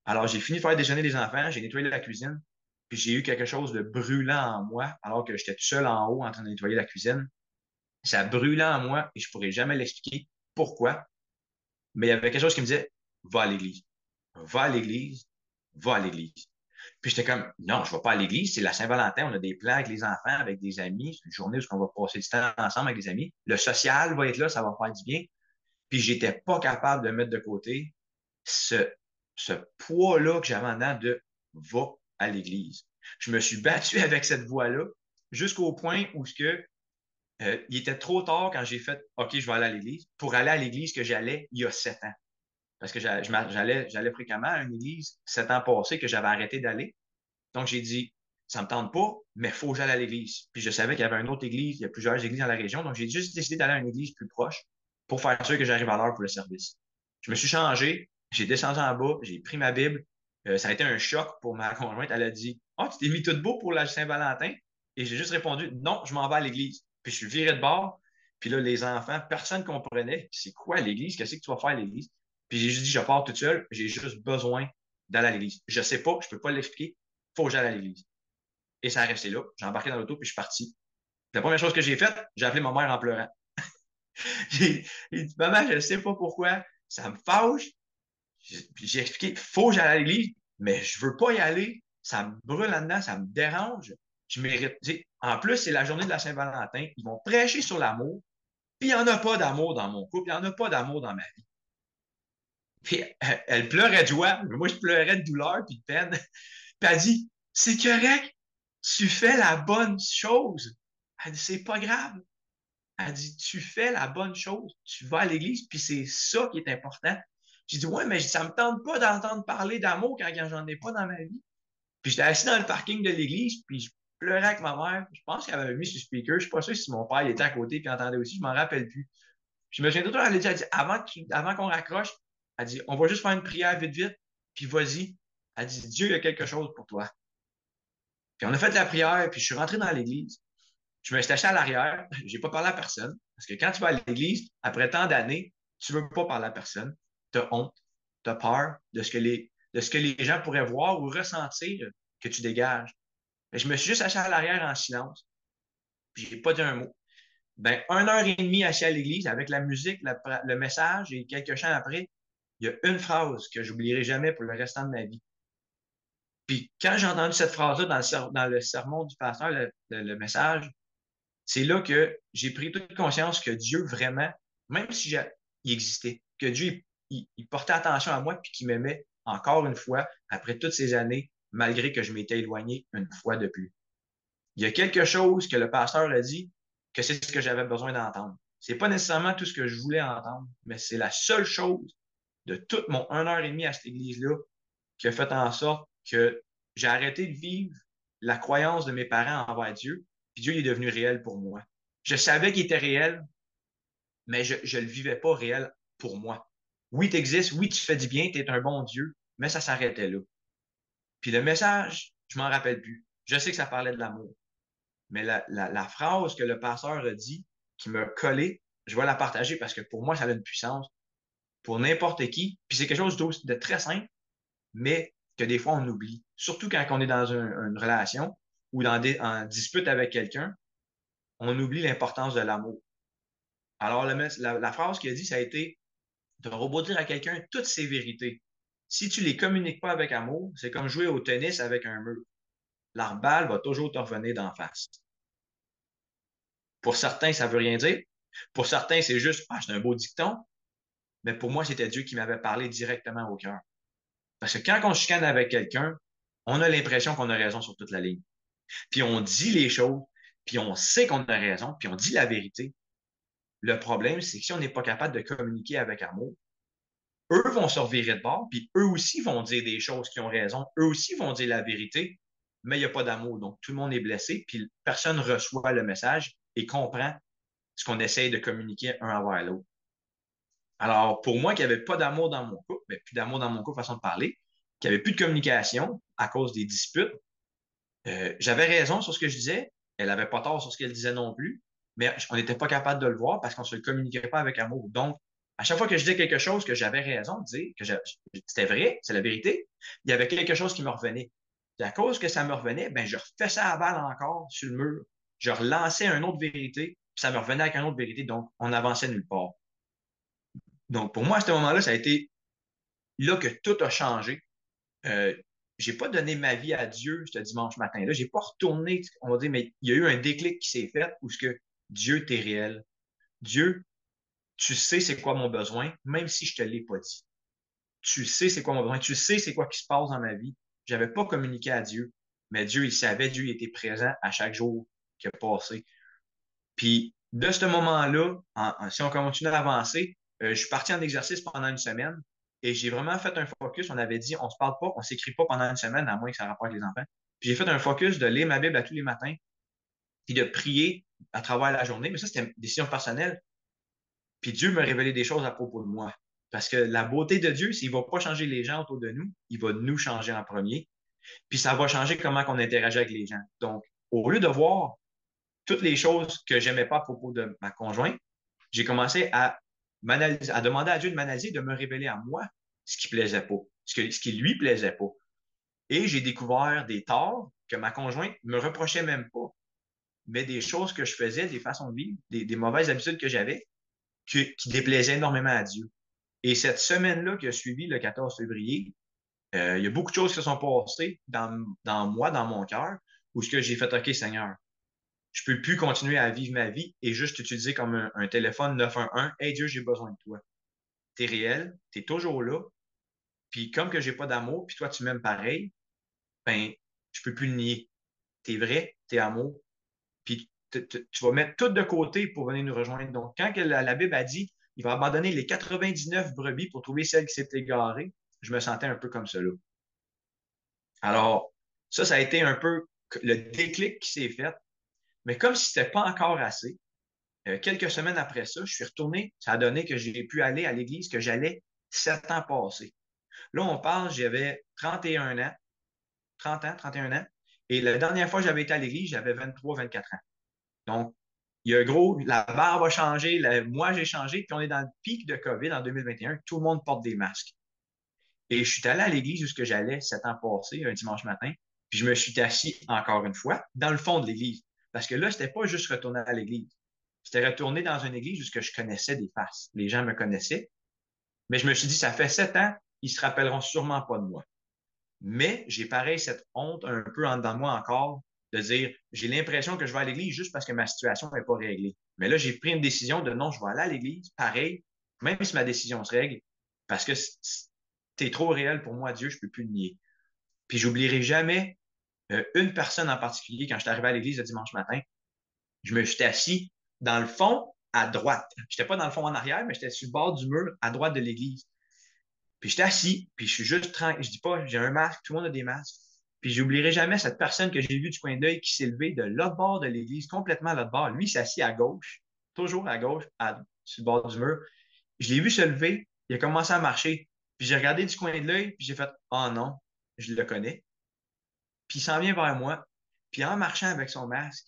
Alors, j'ai fini de faire déjeuner les enfants, j'ai nettoyé la cuisine, puis j'ai eu quelque chose de brûlant en moi, alors que j'étais tout seul en haut en train de nettoyer la cuisine. Ça brûlait en moi et je pourrais jamais l'expliquer pourquoi, mais il y avait quelque chose qui me disait, va à l'église, va à l'église, va à l'église. Puis j'étais comme, non, je ne vais pas à l'église, c'est la Saint-Valentin, on a des plans avec les enfants, avec des amis, c'est une journée où on va passer du temps ensemble avec des amis. Le social va être là, ça va faire du bien. Puis j'étais pas capable de mettre de côté ce, ce poids-là que j'avais en dedans de va à l'église. Je me suis battu avec cette voix-là jusqu'au point où il était trop tard quand j'ai fait OK, je vais aller à l'église pour aller à l'église que j'allais il y a 7 ans. Parce que j'allais fréquemment à une église 7 ans passés que j'avais arrêté d'aller. Donc, j'ai dit, ça me tente pas, mais il faut que j'aille à l'église. Puis je savais qu'il y avait une autre église, il y a plusieurs églises dans la région. Donc, j'ai juste décidé d'aller à une église plus proche pour faire sûr que j'arrive à l'heure pour le service. Je me suis changé, j'ai descendu en bas, j'ai pris ma Bible. Ça a été un choc pour ma conjointe. Elle a dit, oh, tu t'es mis tout beau pour la Saint-Valentin? Et j'ai juste répondu, non, je m'en vais à l'église. Puis je suis viré de bord. Puis là, les enfants, personne ne comprenait. C'est quoi l'église? Qu'est-ce que tu vas faire à l'église? Puis j'ai juste dit, je pars tout seul. J'ai juste besoin d'aller à l'église. Je sais pas, je peux pas l'expliquer. Faut que j'aille à l'église. Et ça a resté là. J'ai embarqué dans l'auto puis je suis parti. La première chose que j'ai faite, j'ai appelé ma mère en pleurant. J'ai dit, maman, je ne sais pas pourquoi, ça me fâche. Puis j'ai expliqué, faut que j'aille à l'église, mais je veux pas y aller. Ça me brûle là-dedans, ça me dérange. Je mérite. En plus, c'est la journée de la Saint-Valentin. Ils vont prêcher sur l'amour. Puis il n'y en a pas d'amour dans mon couple, il n'y en a pas d'amour dans ma vie. Puis elle pleurait de joie, mais moi je pleurais de douleur puis de peine. Puis elle dit, c'est correct, tu fais la bonne chose. Elle dit, c'est pas grave. Elle dit, tu fais la bonne chose, tu vas à l'église, puis c'est ça qui est important. J'ai dit, ouais, mais ça me tente pas d'entendre parler d'amour quand j'en ai pas dans ma vie. Puis j'étais assis dans le parking de l'église, puis pleurais avec ma mère. Je pense qu'elle avait mis sur speaker. Je suis pas sûr si mon père il était à côté et entendait aussi. Je m'en rappelle plus. Je me souviens tout le temps, elle dit, avant qu'on raccroche, elle dit, on va juste faire une prière vite, vite, puis vas-y. Elle dit, Dieu, il y a quelque chose pour toi. Puis on a fait la prière, puis je suis rentré dans l'église. Je me suis acheté à l'arrière. J'ai pas parlé à personne. Parce que quand tu vas à l'église, après tant d'années, tu veux pas parler à personne. Tu as honte, tu as peur de ce que les gens pourraient voir ou ressentir que tu dégages. Mais je me suis juste acheté à l'arrière en silence. Puis j'ai pas dit un mot. Ben, 1 heure et demie assis à l'église avec la musique, le message et quelques chants après, il y a une phrase que j'oublierai jamais pour le restant de ma vie. Puis quand j'ai entendu cette phrase-là dans le sermon du pasteur, le message, c'est là que j'ai pris toute conscience que Dieu vraiment, même si il existait, que Dieu il portait attention à moi puis qu'il m'aimait encore une fois après toutes ces années, malgré que je m'étais éloigné une fois de plus. Il y a quelque chose que le pasteur a dit que c'est ce que j'avais besoin d'entendre. C'est pas nécessairement tout ce que je voulais entendre, mais c'est la seule chose de toute mon 1 heure et demie à cette église-là qui a fait en sorte que j'ai arrêté de vivre la croyance de mes parents envers Dieu, puis Dieu est devenu réel pour moi. Je savais qu'il était réel, mais je le vivais pas réel pour moi. Oui, tu existes, oui, tu fais du bien, tu es un bon Dieu, mais ça s'arrêtait là. Puis le message, je m'en rappelle plus. Je sais que ça parlait de l'amour. Mais la phrase que le pasteur a dit, qui m'a collé, je vais la partager parce que pour moi, ça a une puissance pour n'importe qui. Puis c'est quelque chose de très simple, mais que des fois, on oublie. Surtout quand on est dans une relation ou en dispute avec quelqu'un, on oublie l'importance de l'amour. Alors, la phrase qu'il a dit, ça a été de rebondir à quelqu'un toutes ses vérités. Si tu les communiques pas avec amour, c'est comme jouer au tennis avec un mur. La balle va toujours te revenir d'en face. Pour certains, ça veut rien dire. Pour certains, c'est juste, ah, c'est un beau dicton. Mais pour moi, c'était Dieu qui m'avait parlé directement au cœur. Parce que quand on chicane avec quelqu'un, on a l'impression qu'on a raison sur toute la ligne. Puis on dit les choses, puis on sait qu'on a raison, puis on dit la vérité. Le problème, c'est que si on n'est pas capable de communiquer avec amour, eux vont se revirer de bord, puis eux aussi vont dire des choses qui ont raison, eux aussi vont dire la vérité, mais il n'y a pas d'amour. Donc, tout le monde est blessé, puis personne ne reçoit le message et comprend ce qu'on essaye de communiquer un envers l'autre. Alors, pour moi, qu'il n'y avait pas d'amour dans mon couple, mais plus d'amour dans mon couple, façon de parler, qu'il n'y avait plus de communication à cause des disputes, j'avais raison sur ce que je disais, elle n'avait pas tort sur ce qu'elle disait non plus, mais on n'était pas capable de le voir parce qu'on ne se le communiquait pas avec amour. Donc, à chaque fois que je disais quelque chose que j'avais raison de dire, c'était vrai, c'est la vérité, il y avait quelque chose qui me revenait. Et à cause que ça me revenait, ben, je refais ça à balle encore sur le mur. Je relançais une autre vérité, puis ça me revenait avec une autre vérité, donc on avançait nulle part. Donc, pour moi, à ce moment-là, ça a été là que tout a changé. Euh, j'ai pas donné ma vie à Dieu ce dimanche matin-là. J'ai pas retourné, on va dire, mais il y a eu un déclic qui s'est fait où ce que Dieu t'est réel. Dieu, tu sais c'est quoi mon besoin, même si je te l'ai pas dit. Tu sais c'est quoi mon besoin. Tu sais c'est quoi qui se passe dans ma vie. J'avais pas communiqué à Dieu, mais Dieu, il savait, Dieu il était présent à chaque jour qui a passé. Puis, de ce moment-là, si on continue à avancer, je suis parti en exercice pendant une semaine et j'ai vraiment fait un focus. On avait dit, on se parle pas, on s'écrit pas pendant une semaine, à moins que ça rapporte les enfants. Puis j'ai fait un focus de lire ma Bible à tous les matins et de prier à travers la journée. Mais ça, c'était une décision personnelle. Puis Dieu me révélait des choses à propos de moi. Parce que la beauté de Dieu, c'est qu'il va pas changer les gens autour de nous, il va nous changer en premier. Puis ça va changer comment on interagit avec les gens. Donc, au lieu de voir toutes les choses que j'aimais pas à propos de ma conjointe, j'ai commencé à m'analyser, à demander à Dieu de m'analyser, de me révéler à moi ce qui plaisait pas, ce qui lui plaisait pas. Et j'ai découvert des torts que ma conjointe me reprochait même pas, mais des choses que je faisais, des façons de vivre, des mauvaises habitudes que j'avais, qui déplaisaient énormément à Dieu. Et cette semaine-là qui a suivi le 14 février, il y a beaucoup de choses qui se sont passées dans moi, dans mon cœur, où ce que j'ai fait, OK, Seigneur, je peux plus continuer à vivre ma vie et juste utiliser comme un téléphone 911. Hey Dieu, j'ai besoin de toi. T'es réel, t'es toujours là. Puis comme que j'ai pas d'amour, puis toi tu m'aimes pareil, ben je peux plus le nier. T'es vrai, t'es amour. Puis tu vas mettre tout de côté pour venir nous rejoindre. Donc quand la Bible a dit, il va abandonner les 99 brebis pour trouver celle qui s'est égarée, je me sentais un peu comme cela. Alors ça a été un peu le déclic qui s'est fait. Mais comme si c'était pas encore assez, quelques semaines après ça, je suis retourné. Ça a donné que j'ai pu aller à l'église que j'allais 7 ans passés. Là, on parle, j'avais 31 ans, 30 ans, 31 ans. Et la dernière fois que j'avais été à l'église, j'avais 23, 24 ans. Donc, il y a gros, la barbe a changé, moi j'ai changé, puis on est dans le pic de COVID en 2021, tout le monde porte des masques. Et je suis allé à l'église où ce que j'allais 7 ans passés, un dimanche matin, puis je me suis assis encore une fois dans le fond de l'église. Parce que là, c'était pas juste retourner à l'église. C'était retourner dans une église où ce que je connaissais des faces. Les gens me connaissaient. Mais je me suis dit, ça fait 7 ans, ils se rappelleront sûrement pas de moi. Mais j'ai pareil cette honte un peu en dedans de moi encore de dire, j'ai l'impression que je vais à l'église juste parce que ma situation n'est pas réglée. Mais là, j'ai pris une décision de non, je vais aller à l'église, pareil, même si ma décision se règle, parce que t'es trop réel pour moi, Dieu, je peux plus le nier. Puis j'oublierai jamais une personne en particulier quand je suis arrivé à l'église le dimanche matin. Je me suis assis dans le fond à droite. J'étais pas dans le fond en arrière, mais j'étais sur le bord du mur à droite de l'église. Puis j'étais assis, puis je suis juste tranquille. Je dis pas, j'ai un masque, tout le monde a des masques. Puis j'oublierai jamais cette personne que j'ai vue du coin d'œil qui s'est levée de l'autre bord de l'église, complètement à l'autre bord. Lui, il s'est assis à gauche, toujours à gauche, sur le bord du mur. Je l'ai vu se lever, il a commencé à marcher. Puis j'ai regardé du coin de l'œil, puis j'ai fait, oh non, je le connais. Puis il s'en vient vers moi. Puis en marchant avec son masque,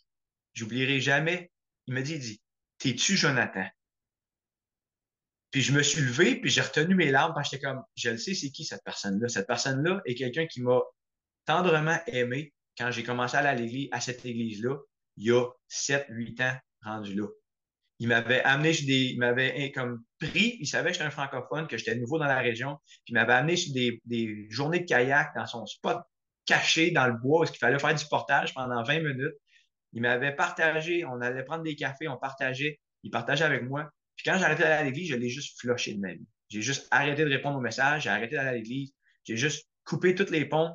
j'oublierai jamais, il dit, t'es-tu Jonathan? Puis je me suis levé, puis j'ai retenu mes larmes parce que j'étais comme, je le sais, c'est qui cette personne-là? Cette personne-là est quelqu'un qui m'a tendrement aimé quand j'ai commencé à aller à l'église, à cette église-là, il y a 7, 8 ans rendu là. Il m'avait amené sur il m'avait comme pris, il savait que j'étais un francophone, que j'étais nouveau dans la région, puis il m'avait amené sur des journées de kayak dans son spot caché dans le bois où il fallait faire du portage pendant 20 minutes. Il m'avait partagé, on allait prendre des cafés, on partageait, il partageait avec moi. Puis quand j'ai arrêté d'aller à l'église, je l'ai juste flushé de ma vie. J'ai juste arrêté de répondre aux messages, j'ai arrêté d'aller à l'église, j'ai juste coupé tous les ponts,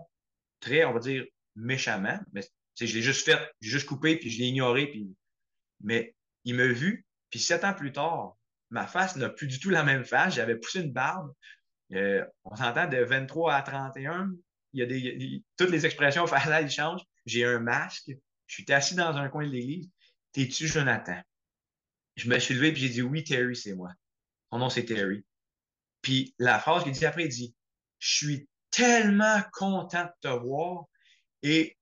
très, on va dire, méchamment. Mais je l'ai juste fait, j'ai juste coupé, puis je l'ai ignoré, puis. Mais il m'a vu, puis 7 ans plus tard, ma face n'a plus du tout la même face. J'avais poussé une barbe. On s'entend de 23 à 31, toutes les expressions faciales, ils changent. J'ai un masque. Je suis assis dans un coin de l'église. T'es-tu Jonathan? Je me suis levé puis j'ai dit oui, Terry, c'est moi. Son nom, c'est Terry. Puis la phrase qu'il dit après, il dit, je suis tellement content de te voir et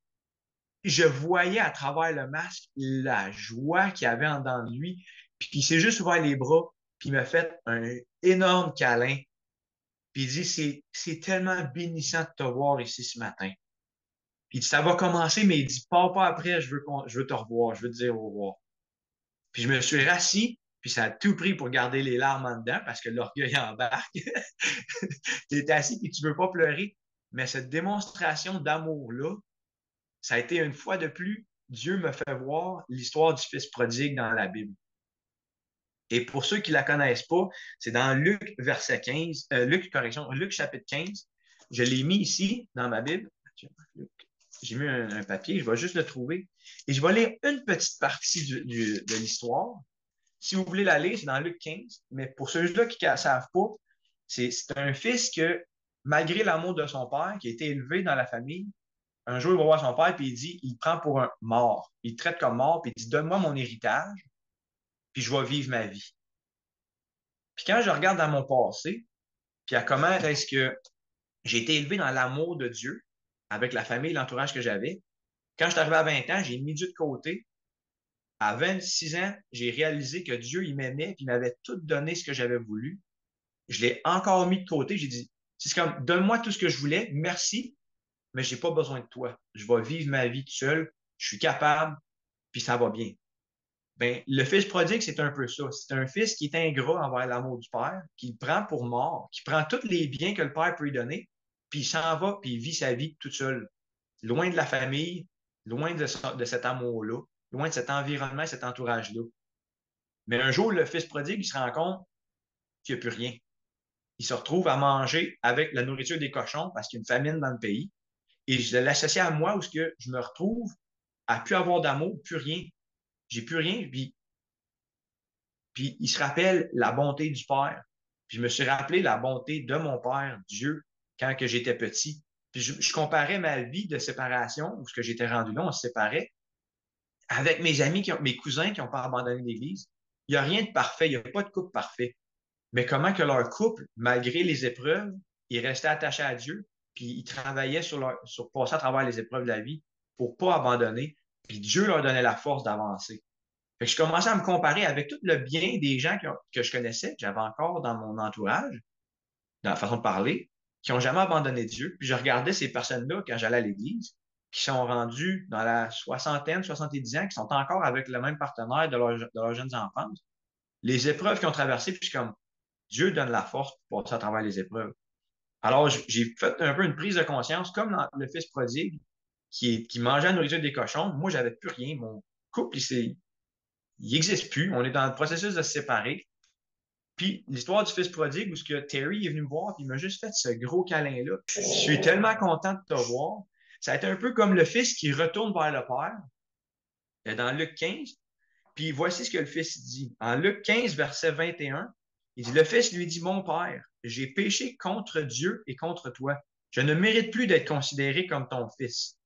je voyais à travers le masque la joie qu'il y avait en dedans de lui. Puis il s'est juste ouvert les bras puis il m'a fait un énorme câlin. Puis il dit, c'est tellement bénissant de te voir ici ce matin. Puis il dit, ça va commencer, mais il dit, pas après, je veux te revoir, je veux te dire au revoir. Puis je me suis rassis, puis ça a tout pris pour garder les larmes en dedans parce que l'orgueil embarque. Tu es assis et tu veux pas pleurer. Mais cette démonstration d'amour-là, ça a été une fois de plus, Dieu me fait voir l'histoire du Fils prodigue dans la Bible. Et pour ceux qui la connaissent pas, c'est dans Luc verset 15, Luc chapitre 15. Je l'ai mis ici dans ma Bible. J'ai mis un papier, je vais juste le trouver. Et je vais lire une petite partie de l'histoire. Si vous voulez la lire, c'est dans Luc 15. Mais pour ceux-là qui ne savent pas, c'est un fils que, malgré l'amour de son père, qui a été élevé dans la famille, un jour, il va voir son père, puis il dit, il prend pour un mort. Il le traite comme mort, puis il dit, donne-moi mon héritage, puis je vais vivre ma vie. Puis quand je regarde dans mon passé, puis à comment est-ce que j'ai été élevé dans l'amour de Dieu, avec la famille, l'entourage que j'avais, quand je suis arrivé à 20 ans, j'ai mis Dieu de côté. À 26 ans, j'ai réalisé que Dieu, il m'aimait, puis il m'avait tout donné ce que j'avais voulu. Je l'ai encore mis de côté. J'ai dit, c'est comme, donne-moi tout ce que je voulais, merci, mais j'ai pas besoin de toi. Je vais vivre ma vie tout seul, je suis capable, puis ça va bien. Ben, le fils prodigue, c'est un peu ça. C'est un fils qui est ingrat envers l'amour du père, qui le prend pour mort, qui prend tous les biens que le père peut lui donner, puis il s'en va, puis il vit sa vie tout seul, loin de la famille, loin de cet amour-là, loin de cet environnement, cet entourage-là. Mais un jour, le fils prodigue, il se rend compte qu'il n'y a plus rien. Il se retrouve à manger avec la nourriture des cochons parce qu'il y a une famine dans le pays. Et je l'associe à moi où ce que je me retrouve à plus avoir d'amour, plus rien. J'ai plus rien. Puis il se rappelle la bonté du Père. Puis je me suis rappelé la bonté de mon Père, Dieu, quand que j'étais petit. Puis je comparais ma vie de séparation, où ce que j'étais rendu là, on se séparait, avec mes amis, mes cousins qui n'ont pas abandonné l'Église. Il n'y a rien de parfait, il n'y a pas de couple parfait. Mais comment que leur couple, malgré les épreuves, ils restaient attachés à Dieu, puis ils travaillaient sur passer à travers les épreuves de la vie pour pas abandonner, puis Dieu leur donnait la force d'avancer. Fait que je commençais à me comparer avec tout le bien des gens que je connaissais, que j'avais encore dans mon entourage, dans la façon de parler, qui n'ont jamais abandonné Dieu. Puis je regardais ces personnes-là quand j'allais à l'église, qui sont rendus dans la soixantaine, 70 ans, qui sont encore avec le même partenaire de leurs jeunes enfants. Les épreuves qu'ils ont traversées, puis comme Dieu donne la force pour passer à travers les épreuves. Alors, j'ai fait un peu une prise de conscience, comme dans le fils prodigue, qui mangeait la nourriture des cochons. Moi, j'avais plus rien. Mon couple, il n'existe plus. On est dans le processus de se séparer. Puis l'histoire du fils prodigue, où ce que Terry est venu me voir, puis il m'a juste fait ce gros câlin-là. Je suis tellement content de te voir. Ça a été un peu comme le fils qui retourne vers le père, dans Luc 15. Puis voici ce que le fils dit. En Luc 15, verset 21, il dit, le fils lui dit, mon père, j'ai péché contre Dieu et contre toi. Je ne mérite plus d'être considéré comme ton fils.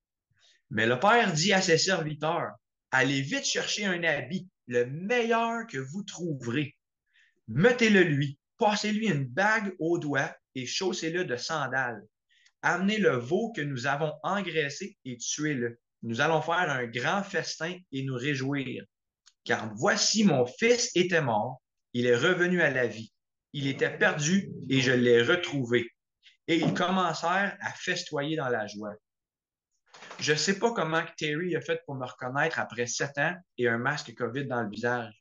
Mais le père dit à ses serviteurs, allez vite chercher un habit, le meilleur que vous trouverez. Mettez-le lui, passez-lui une bague au doigt et chaussez-le de sandales. Amenez le veau que nous avons engraissé et tuez-le. Nous allons faire un grand festin et nous réjouir. Car voici mon fils était mort, il est revenu à la vie. Il était perdu et je l'ai retrouvé. Et ils commencèrent à festoyer dans la joie. Je ne sais pas comment Terry a fait pour me reconnaître après 7 ans et un masque COVID dans le visage.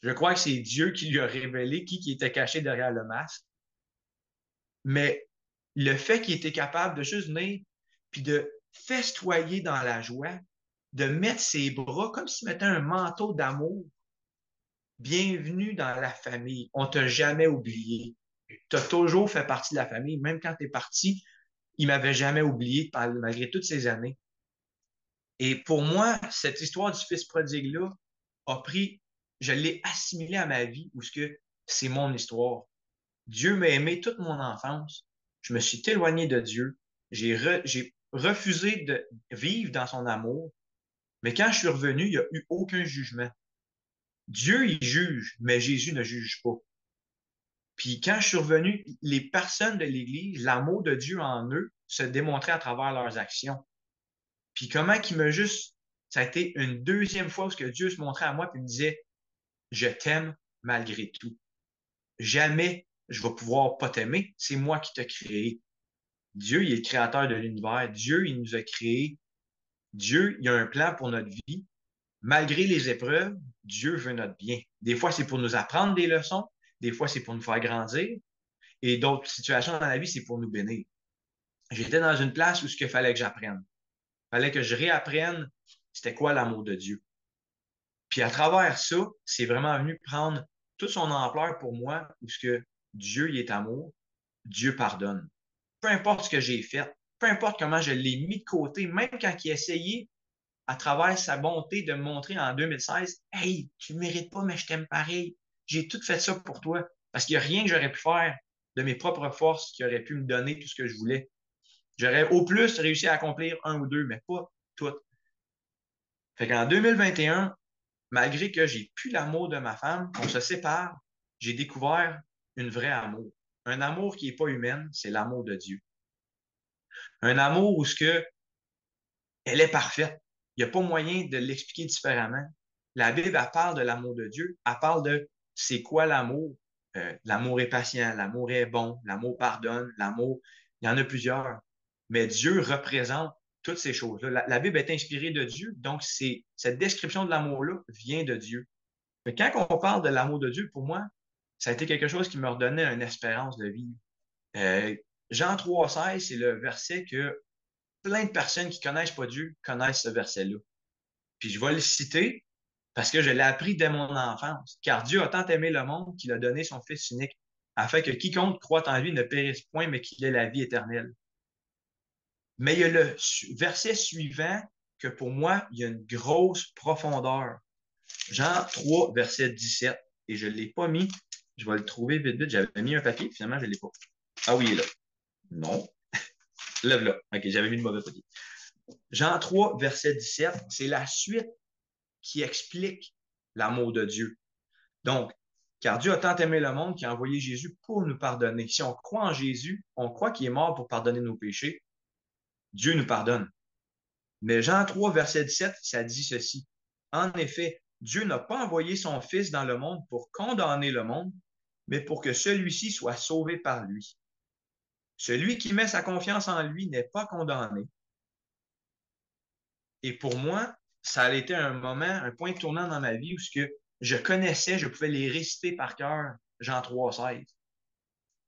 Je crois que c'est Dieu qui lui a révélé qui était caché derrière le masque. Mais le fait qu'il était capable de juste venir puis de festoyer dans la joie, de mettre ses bras comme s'il mettait un manteau d'amour. Bienvenue dans la famille. On t'a jamais oublié. Tu as toujours fait partie de la famille. Même quand tu es parti, il m'avait jamais oublié malgré toutes ces années. Et pour moi, cette histoire du fils prodigue-là a pris, je l'ai assimilé à ma vie où ce que c'est mon histoire. Dieu m'a aimé toute mon enfance. Je me suis éloigné de Dieu. J'ai refusé de vivre dans son amour. Mais quand je suis revenu, il n'y a eu aucun jugement. Dieu, il juge, mais Jésus ne juge pas. Puis quand je suis revenu, les personnes de l'Église, l'amour de Dieu en eux se démontrait à travers leurs actions. Puis comment qu'il me juste, ça a été une deuxième fois où que Dieu se montrait à moi et me disait, je t'aime malgré tout. Jamais je vais pouvoir pas t'aimer. C'est moi qui t'ai créé. Dieu, il est le créateur de l'univers. Dieu, il nous a créés. Dieu, il a un plan pour notre vie. Malgré les épreuves, Dieu veut notre bien. Des fois, c'est pour nous apprendre des leçons. Des fois, c'est pour nous faire grandir. Et d'autres situations dans la vie, c'est pour nous bénir. J'étais dans une place où ce qu'il fallait que j'apprenne. Il fallait que je réapprenne c'était quoi l'amour de Dieu. Puis à travers ça, c'est vraiment venu prendre toute son ampleur pour moi, où ce que Dieu il est amour, Dieu pardonne. Peu importe ce que j'ai fait, peu importe comment je l'ai mis de côté, même quand il a essayé, à travers sa bonté, de me montrer en 2016, hey, tu ne mérites pas, mais je t'aime pareil. J'ai tout fait ça pour toi. Parce qu'il n'y a rien que j'aurais pu faire de mes propres forces qui aurait pu me donner tout ce que je voulais. J'aurais au plus réussi à accomplir un ou deux, mais pas tout. Fait qu'en 2021, malgré que j'ai plus l'amour de ma femme, on se sépare, j'ai découvert une vraie amour. Un amour qui n'est pas humain, c'est l'amour de Dieu. Un amour où ce que elle est parfaite. Il n'y a pas moyen de l'expliquer différemment. La Bible, elle parle de l'amour de Dieu. Elle parle de c'est quoi l'amour. L'amour est patient, l'amour est bon, l'amour pardonne, l'amour, il y en a plusieurs. Mais Dieu représente toutes ces choses-là. La Bible est inspirée de Dieu, donc cette description de l'amour-là vient de Dieu. Mais quand on parle de l'amour de Dieu, pour moi, ça a été quelque chose qui me redonnait une espérance de vie. Euh, Jean 3,16, c'est le verset que plein de personnes qui connaissent pas Dieu connaissent ce verset-là. Puis je vais le citer parce que je l'ai appris dès mon enfance. Car Dieu a tant aimé le monde qu'il a donné son Fils unique, afin que quiconque croit en lui ne périsse point, mais qu'il ait la vie éternelle. Mais il y a le verset suivant que pour moi, il y a une grosse profondeur. Jean 3, verset 17. Et je ne l'ai pas mis. Je vais le trouver vite, vite. J'avais mis un papier, finalement, je ne l'ai pas. Ah oui, il est là. Non. Lève là. OK, j'avais mis le mauvais côté. Jean 3, verset 17, c'est la suite qui explique l'amour de Dieu. Donc, car Dieu a tant aimé le monde qu'il a envoyé Jésus pour nous pardonner. Si on croit en Jésus, on croit qu'il est mort pour pardonner nos péchés, Dieu nous pardonne. Mais Jean 3, verset 17, ça dit ceci. En effet, Dieu n'a pas envoyé son Fils dans le monde pour condamner le monde, mais pour que celui-ci soit sauvé par lui. Celui qui met sa confiance en lui n'est pas condamné. Et pour moi, ça a été un moment, un point tournant dans ma vie où ce que je connaissais, je pouvais les réciter par cœur, Jean 3, 16.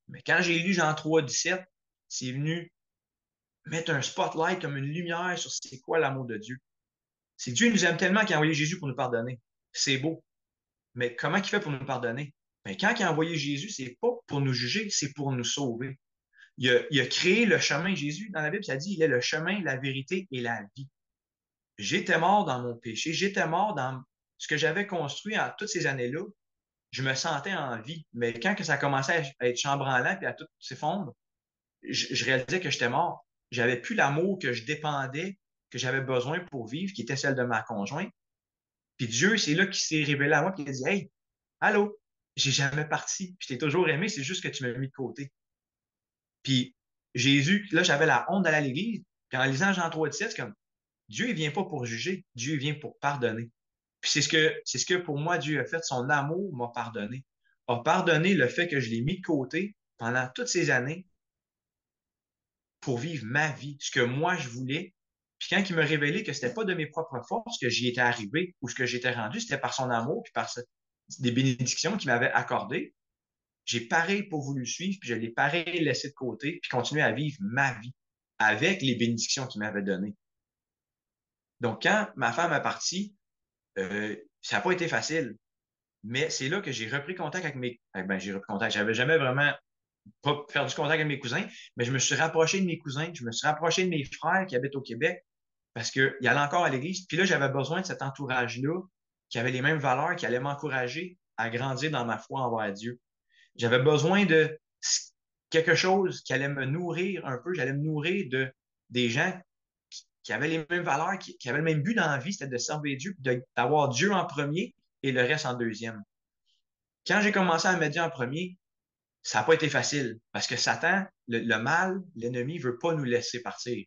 Mais quand j'ai lu Jean 3, 17, c'est venu mettre un spotlight comme une lumière sur c'est quoi l'amour de Dieu. C'est Dieu nous aime tellement qu'il a envoyé Jésus pour nous pardonner. C'est beau. Mais comment il fait pour nous pardonner? Ben, quand il a envoyé Jésus, c'est pas pour nous juger, c'est pour nous sauver. Il a créé le chemin. Jésus, dans la Bible, ça dit, il est le chemin, la vérité et la vie. J'étais mort dans mon péché, j'étais mort dans ce que j'avais construit en toutes ces années-là. Je me sentais en vie. Mais quand que ça commençait à être chambranlant et à tout s'effondrer, je réalisais que j'étais mort. J'avais plus l'amour que je dépendais, que j'avais besoin pour vivre, qui était celle de ma conjointe. Puis Dieu, c'est là qu'il s'est révélé à moi, puis il a dit, hey, allô, j'ai jamais parti. Je t'ai toujours aimé, c'est juste que tu m'as mis de côté. Puis Jésus, là, j'avais la honte d'aller à l'église. Puis en lisant Jean 3, 17, c'est comme, Dieu, il vient pas pour juger, Dieu vient pour pardonner. Puis c'est ce que pour moi, Dieu a fait, son amour m'a pardonné. A pardonné le fait que je l'ai mis de côté pendant toutes ces années pour vivre ma vie, ce que moi je voulais. Puis quand il m'a révélé que c'était pas de mes propres forces que j'y étais arrivé ou ce que j'étais rendu, c'était par son amour puis par des bénédictions qu'il m'avait accordées, j'ai pareil pour voulu le suivre, puis je l'ai pareil laissé de côté, puis continuer à vivre ma vie avec les bénédictions qu'il m'avait données. Donc, quand ma femme est partie, ça n'a pas été facile. Mais c'est là que j'ai repris contact avec j'ai repris contact. J'avais jamais vraiment pas perdu contact avec mes cousins, mais je me suis rapproché de mes cousins, je me suis rapproché de mes frères qui habitent au Québec parce qu'ils allaient encore à l'église. Puis là, j'avais besoin de cet entourage-là qui avait les mêmes valeurs, qui allait m'encourager à grandir dans ma foi envers Dieu. J'avais besoin de quelque chose qui allait me nourrir un peu. J'allais me nourrir de des gens qui avaient les mêmes valeurs, qui avaient le même but dans la vie, c'était de servir Dieu, d'avoir Dieu en premier et le reste en deuxième. Quand j'ai commencé à mettre Dieu en premier, ça n'a pas été facile parce que Satan, le mal, l'ennemi, veut pas nous laisser partir.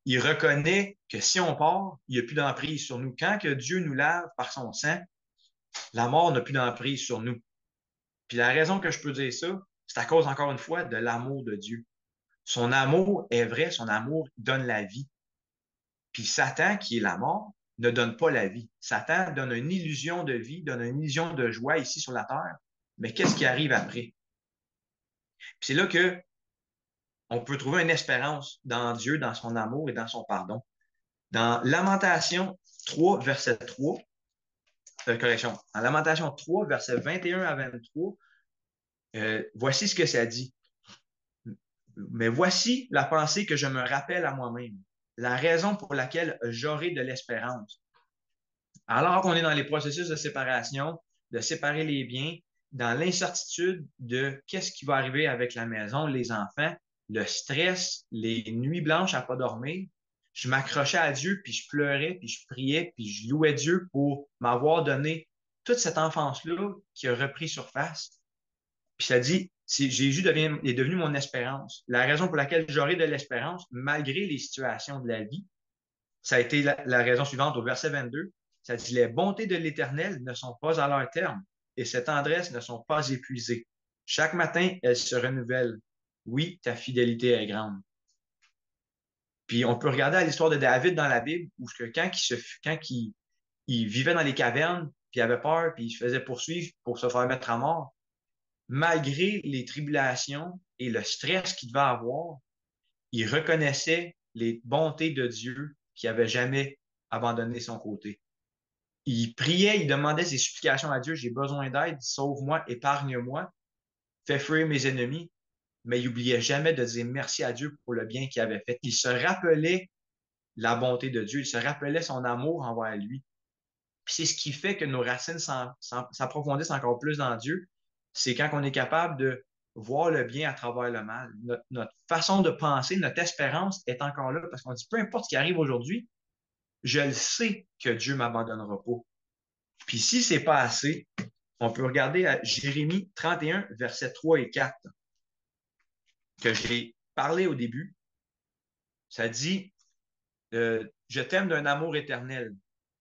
Il reconnaît que si on part, il n'y a plus d'emprise sur nous. Quand que Dieu nous lave par son sang, la mort n'a plus d'emprise sur nous. Puis la raison que je peux dire ça, c'est à cause, encore une fois, de l'amour de Dieu. Son amour est vrai, son amour donne la vie. Puis Satan, qui est la mort, ne donne pas la vie. Satan donne une illusion de vie, donne une illusion de joie ici sur la terre. Mais qu'est-ce qui arrive après? Puis c'est là que on peut trouver une espérance dans Dieu, dans son amour et dans son pardon. Dans Lamentation 3, verset 3, correction, en Lamentation 3, verset 21 à 23, voici ce que ça dit. Mais voici la pensée que je me rappelle à moi-même, la raison pour laquelle j'aurai de l'espérance. Alors qu'on est dans les processus de séparation, de séparer les biens, dans l'incertitude de qu'est-ce qui va arriver avec la maison, les enfants, le stress, les nuits blanches à pas dormir, je m'accrochais à Dieu, puis je pleurais, puis je priais, puis je louais Dieu pour m'avoir donné toute cette enfance-là qui a repris surface. Puis ça dit, Jésus est devenu mon espérance. La raison pour laquelle j'aurai de l'espérance, malgré les situations de la vie, ça a été la raison suivante au verset 22. Ça dit, les bontés de l'Éternel ne sont pas à leur terme et ses tendresses ne sont pas épuisées. Chaque matin, elles se renouvellent. Oui, ta fidélité est grande. Puis on peut regarder à l'histoire de David dans la Bible où quand il vivait dans les cavernes, puis il avait peur, puis il se faisait poursuivre pour se faire mettre à mort, malgré les tribulations et le stress qu'il devait avoir, il reconnaissait les bontés de Dieu qui n'avait jamais abandonné son côté. Il priait, il demandait ses supplications à Dieu, j'ai besoin d'aide, sauve-moi, épargne-moi, fais fuir mes ennemis, mais il n'oubliait jamais de dire merci à Dieu pour le bien qu'il avait fait. Il se rappelait la bonté de Dieu, il se rappelait son amour envers lui. Puis c'est ce qui fait que nos racines s'approfondissent encore plus dans Dieu. C'est quand on est capable de voir le bien à travers le mal. Notre façon de penser, notre espérance est encore là parce qu'on dit, peu importe ce qui arrive aujourd'hui, je le sais que Dieu ne m'abandonnera pas. Puis si c'est pas assez, on peut regarder à Jérémie 31, versets 3 et 4, que j'ai parlé au début. Ça dit, je t'aime d'un amour éternel.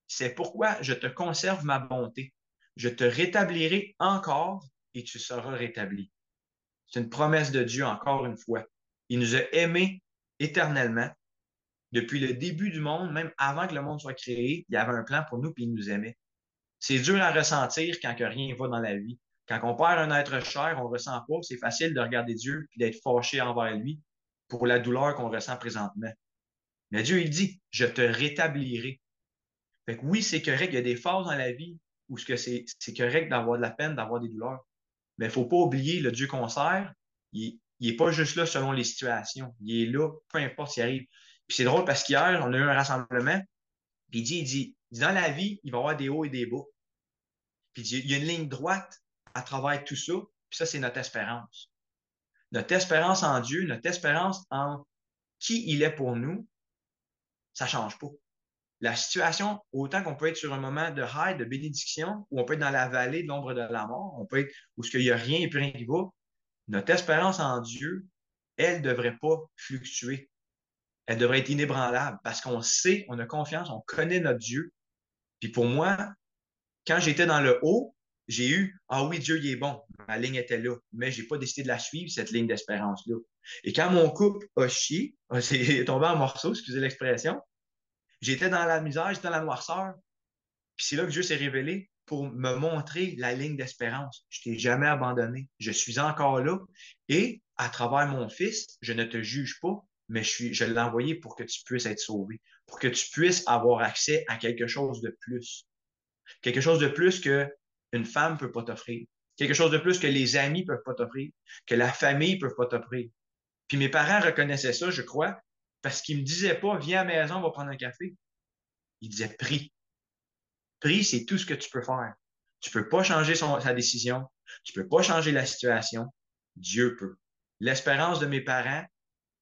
C'est pourquoi je te conserve ma bonté. Je te rétablirai encore et tu seras rétabli. C'est une promesse de Dieu encore une fois. Il nous a aimés éternellement. Depuis le début du monde, même avant que le monde soit créé, il y avait un plan pour nous et il nous aimait. C'est dur à ressentir quand que rien va dans la vie. Quand on perd un être cher, on ne ressent pas. C'est facile de regarder Dieu et d'être fâché envers lui pour la douleur qu'on ressent présentement. Mais Dieu, il dit, je te rétablirai. Fait que oui, c'est correct. Il y a des phases dans la vie où c'est correct d'avoir de la peine, d'avoir des douleurs. Mais il ne faut pas oublier le Dieu qu'on sert. Il n'est pas juste là selon les situations. Il est là, peu importe ce qui arrive. Puis c'est drôle parce qu'hier, on a eu un rassemblement. Puis il dit, dans la vie, il va y avoir des hauts et des bas. Puis il y a une ligne droite à travers tout ça. Puis ça, c'est notre espérance. Notre espérance en Dieu, notre espérance en qui il est pour nous, ça ne change pas. La situation, autant qu'on peut être sur un moment de high, de bénédiction, ou on peut être dans la vallée de l'ombre de la mort, on peut être où il n'y a rien et plus rien qui va, notre espérance en Dieu, elle ne devrait pas fluctuer. Elle devrait être inébranlable parce qu'on sait, on a confiance, on connaît notre Dieu. Puis pour moi, quand j'étais dans le haut, j'ai eu, ah oui, Dieu, il est bon. Ma ligne était là, mais j'ai pas décidé de la suivre, cette ligne d'espérance-là. Et quand mon couple a chié, c'est tombé en morceaux, excusez l'expression, j'étais dans la misère, j'étais dans la noirceur. Puis c'est là que Dieu s'est révélé pour me montrer la ligne d'espérance. Je t'ai jamais abandonné. Je suis encore là. Et à travers mon fils, je ne te juge pas, mais je l'ai envoyé pour que tu puisses être sauvé, pour que tu puisses avoir accès à quelque chose de plus. Quelque chose de plus qu'une femme ne peut pas t'offrir. Quelque chose de plus que les amis ne peuvent pas t'offrir, que la famille ne peut pas t'offrir. Puis mes parents reconnaissaient ça, je crois, parce qu'ils ne me disaient pas, viens à la maison, on va prendre un café. Ils disaient, prie. Prie, c'est tout ce que tu peux faire. Tu peux pas changer sa décision. Tu peux pas changer la situation. Dieu peut. L'espérance de mes parents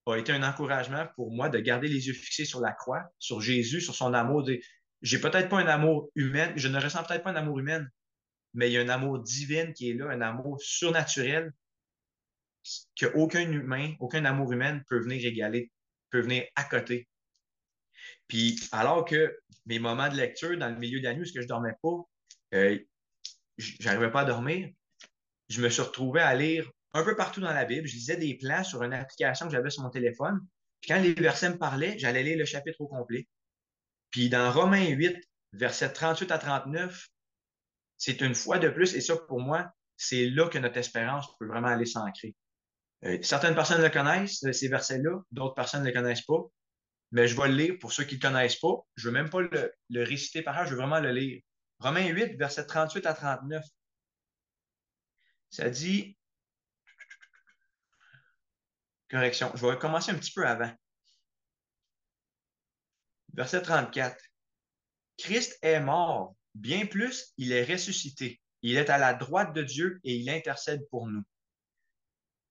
a été un encouragement pour moi de garder les yeux fixés sur la croix, sur Jésus, sur son amour. J'ai peut-être pas un amour humain, je ne ressens peut-être pas un amour humain, mais il y a un amour divin qui est là, un amour surnaturel qu'aucun humain, aucun amour humain peut venir égaler, peut venir à côté. Puis alors que mes moments de lecture dans le milieu de la nuit, parce que je dormais pas, euh, j'arrivais pas à dormir, je me suis retrouvé à lire un peu partout dans la Bible. Je lisais des plans sur une application que j'avais sur mon téléphone. Puis quand les versets me parlaient, j'allais lire le chapitre au complet. Puis dans Romains 8, versets 38 à 39, c'est une fois de plus, et ça pour moi, c'est là que notre espérance peut vraiment aller s'ancrer. Certaines personnes le connaissent, ces versets-là, d'autres personnes ne le connaissent pas, mais je vais le lire pour ceux qui ne le connaissent pas. Je ne veux même pas le réciter par cœur, je veux vraiment le lire. Romains 8, versets 38 à 39, ça dit, correction, je vais commencer un petit peu avant. Verset 34. Christ est mort, bien plus, il est ressuscité. Il est à la droite de Dieu et il intercède pour nous.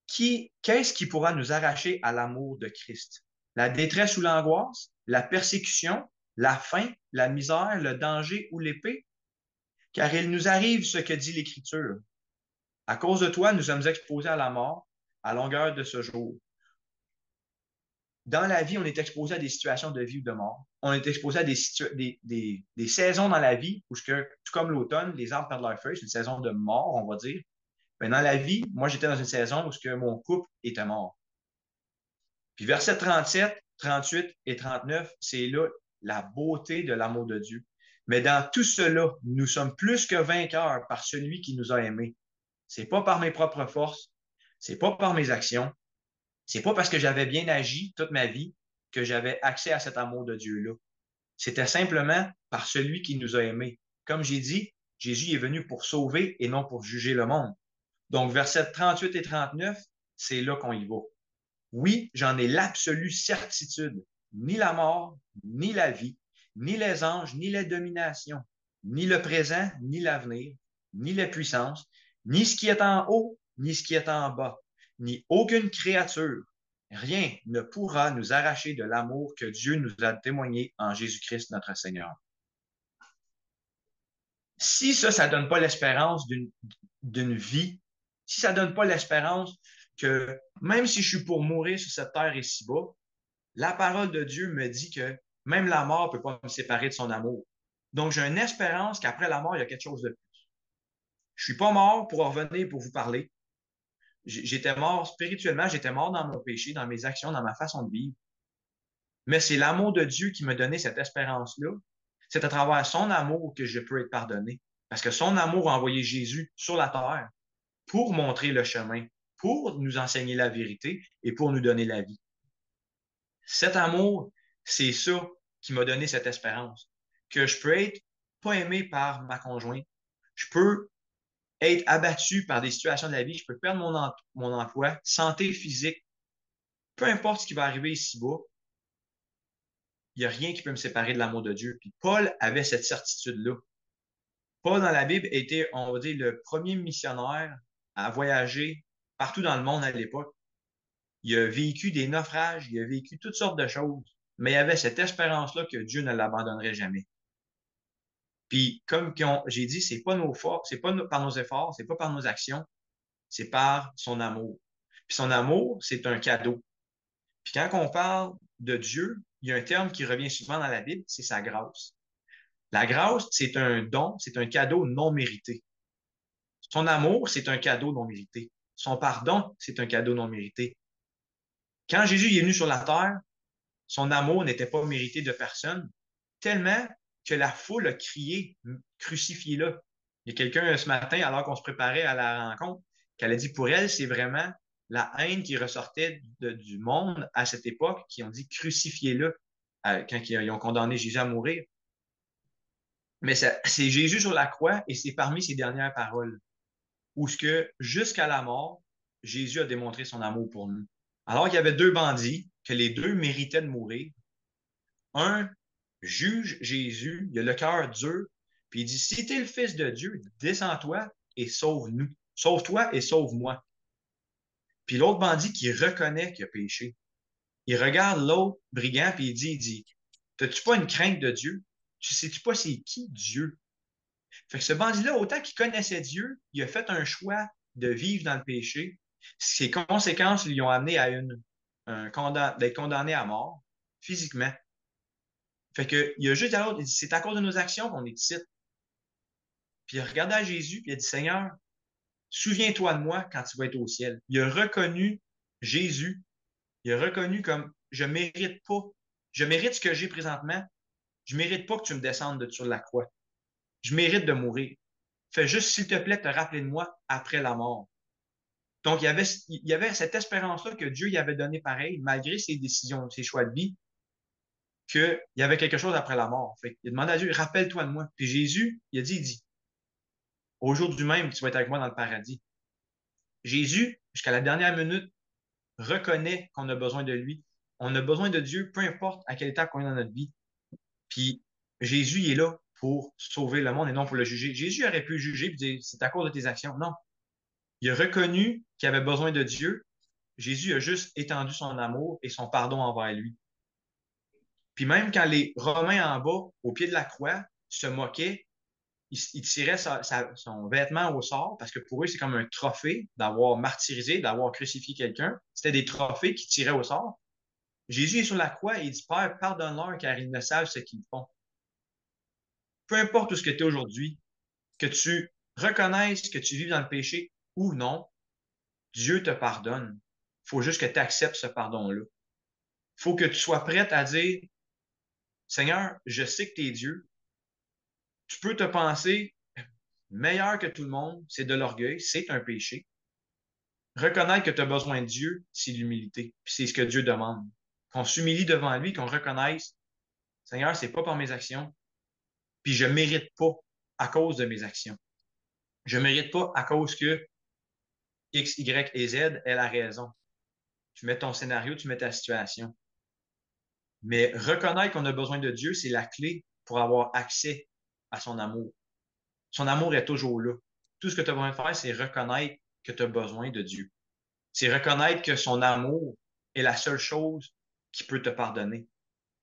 Qu'est-ce qui pourra nous arracher à l'amour de Christ? La détresse ou l'angoisse, la persécution, la faim, la misère, le danger ou l'épée? Car il nous arrive ce que dit l'Écriture. À cause de toi, nous sommes exposés à la mort à longueur de ce jour. Dans la vie, on est exposé à des situations de vie ou de mort. On est exposé à des saisons dans la vie où, tout comme l'automne, les arbres perdent leur feuilles, c'est une saison de mort, on va dire. Mais dans la vie, moi, j'étais dans une saison où mon couple était mort. Puis versets 37, 38 et 39, c'est là la beauté de l'amour de Dieu. Mais dans tout cela, nous sommes plus que vainqueurs par celui qui nous a aimés. C'est pas par mes propres forces, c'est pas par mes actions, c'est pas parce que j'avais bien agi toute ma vie que j'avais accès à cet amour de Dieu-là. C'était simplement par celui qui nous a aimés. Comme j'ai dit, Jésus est venu pour sauver et non pour juger le monde. Donc, versets 38 et 39, c'est là qu'on y va. Oui, j'en ai l'absolue certitude. Ni la mort, ni la vie, ni les anges, ni les dominations, ni le présent, ni l'avenir, ni les puissances, ni ce qui est en haut, ni ce qui est en bas, ni aucune créature, rien ne pourra nous arracher de l'amour que Dieu nous a témoigné en Jésus-Christ notre Seigneur. Si ça donne pas l'espérance d'une vie, si ça donne pas l'espérance que même si je suis pour mourir sur cette terre ici-bas, la parole de Dieu me dit que même la mort peut pas me séparer de son amour. Donc, j'ai une espérance qu'après la mort, il y a quelque chose de plus. Je suis pas mort pour revenir pour vous parler. J'étais mort spirituellement, j'étais mort dans mon péché, dans mes actions, dans ma façon de vivre. Mais c'est l'amour de Dieu qui m'a donné cette espérance-là. C'est à travers son amour que je peux être pardonné. Parce que son amour a envoyé Jésus sur la terre pour montrer le chemin, pour nous enseigner la vérité et pour nous donner la vie. Cet amour, c'est ça qui m'a donné cette espérance. Que je peux être pas aimé par ma conjointe. Je peux être abattu par des situations de la vie. Je peux perdre mon emploi, santé physique. Peu importe ce qui va arriver ici-bas, il n'y a rien qui peut me séparer de l'amour de Dieu. Puis Paul avait cette certitude-là. Paul, dans la Bible, était, on va dire, le premier missionnaire à voyager partout dans le monde à l'époque. Il a vécu des naufrages, il a vécu toutes sortes de choses, mais il avait cette espérance-là que Dieu ne l'abandonnerait jamais. Puis, comme j'ai dit, c'est pas nos forces, c'est pas par nos efforts, c'est pas par nos actions, c'est par son amour. Puis son amour, c'est un cadeau. Puis quand on parle de Dieu, il y a un terme qui revient souvent dans la Bible, c'est sa grâce. La grâce, c'est un don, c'est un cadeau non mérité. Son amour, c'est un cadeau non mérité. Son pardon, c'est un cadeau non mérité. Quand Jésus est venu sur la terre, son amour n'était pas mérité de personne, tellement que la foule a crié, crucifiez-le. Il y a quelqu'un ce matin, alors qu'on se préparait à la rencontre, qu'elle a dit pour elle, c'est vraiment la haine qui ressortait du monde à cette époque, qui ont dit crucifiez-le quand ils ont condamné Jésus à mourir. Mais c'est Jésus sur la croix et c'est parmi ses dernières paroles où ce que jusqu'à la mort, Jésus a démontré son amour pour nous. Alors qu'il y avait deux bandits, que les deux méritaient de mourir. Un juge Jésus, il a le cœur dur, puis il dit, si tu es le Fils de Dieu, descends-toi et sauve-nous. Sauve-toi et sauve-moi. Puis l'autre bandit qui reconnaît qu'il a péché, il regarde l'autre brigand, puis il dit, t'as-tu pas une crainte de Dieu? Tu sais-tu pas c'est qui Dieu? Fait que ce bandit-là, autant qu'il connaissait Dieu, il a fait un choix de vivre dans le péché. Ses conséquences lui ont amené à d'être condamné à mort, physiquement. Fait que, il a juste dit à l'autre, il dit, c'est à cause de nos actions qu'on est ici. Puis il a regardé à Jésus, puis il a dit, Seigneur, souviens-toi de moi quand tu vas être au ciel. Il a reconnu Jésus. Il a reconnu comme, je mérite ce que j'ai présentement. Je mérite pas que tu me descendes sur la croix. Je mérite de mourir. Fais juste, s'il te plaît, te rappeler de moi après la mort. Donc, il y avait cette espérance-là que Dieu y avait donné pareil, malgré ses décisions, ses choix de vie, qu'il y avait quelque chose après la mort. Fait il a demandé à Dieu, rappelle-toi de moi. Puis Jésus, il dit, au jour du même, tu vas être avec moi dans le paradis. Jésus, jusqu'à la dernière minute, reconnaît qu'on a besoin de lui. On a besoin de Dieu, peu importe à quelle étape on est dans notre vie. Puis Jésus, il est là pour sauver le monde et non pour le juger. Jésus aurait pu juger et dire, c'est à cause de tes actions. Non. Il a reconnu qu'il avait besoin de Dieu. Jésus a juste étendu son amour et son pardon envers lui. Puis même quand les Romains en bas, au pied de la croix, se moquaient, ils tiraient son vêtement au sort parce que pour eux, c'est comme un trophée d'avoir martyrisé, d'avoir crucifié quelqu'un. C'était des trophées qui tiraient au sort. Jésus est sur la croix et il dit, Père, pardonne-leur car ils ne savent ce qu'ils font. Peu importe où ce que tu es aujourd'hui, que tu reconnaisses que tu vis dans le péché ou non, Dieu te pardonne. Il faut juste que tu acceptes ce pardon-là. Il faut que tu sois prête à dire, Seigneur, je sais que tu es Dieu. Tu peux te penser meilleur que tout le monde, c'est de l'orgueil, c'est un péché. Reconnaître que tu as besoin de Dieu, c'est l'humilité. Puis c'est ce que Dieu demande. Qu'on s'humilie devant lui, qu'on reconnaisse, Seigneur, c'est pas par mes actions, puis je mérite pas à cause de mes actions. Je mérite pas à cause que X, Y et Z est la raison. Tu mets ton scénario, tu mets ta situation. Mais reconnaître qu'on a besoin de Dieu, c'est la clé pour avoir accès à son amour. Son amour est toujours là. Tout ce que tu as besoin de faire, c'est reconnaître que tu as besoin de Dieu. C'est reconnaître que son amour est la seule chose qui peut te pardonner.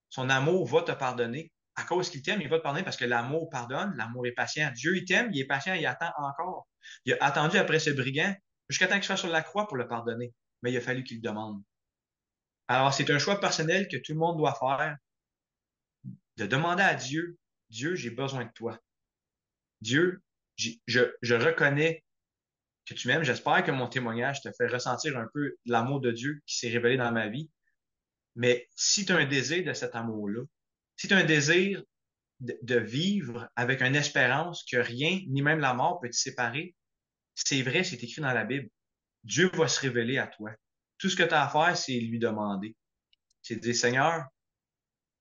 Son amour va te pardonner. À cause qu'il t'aime, il va te pardonner parce que l'amour pardonne, l'amour est patient. Dieu, il t'aime, il est patient, il attend encore. Il a attendu après ce brigand jusqu'à temps qu'il soit sur la croix pour le pardonner. Mais il a fallu qu'il le demande. Alors, c'est un choix personnel que tout le monde doit faire, de demander à Dieu, Dieu, j'ai besoin de toi. Dieu, je reconnais que tu m'aimes. J'espère que mon témoignage te fait ressentir un peu l'amour de Dieu qui s'est révélé dans ma vie. Mais si tu as un désir de cet amour-là, si tu as un désir de vivre avec une espérance que rien, ni même la mort peut te séparer, c'est vrai, c'est écrit dans la Bible. Dieu va se révéler à toi. Tout ce que tu as à faire, c'est lui demander. C'est de dire, Seigneur,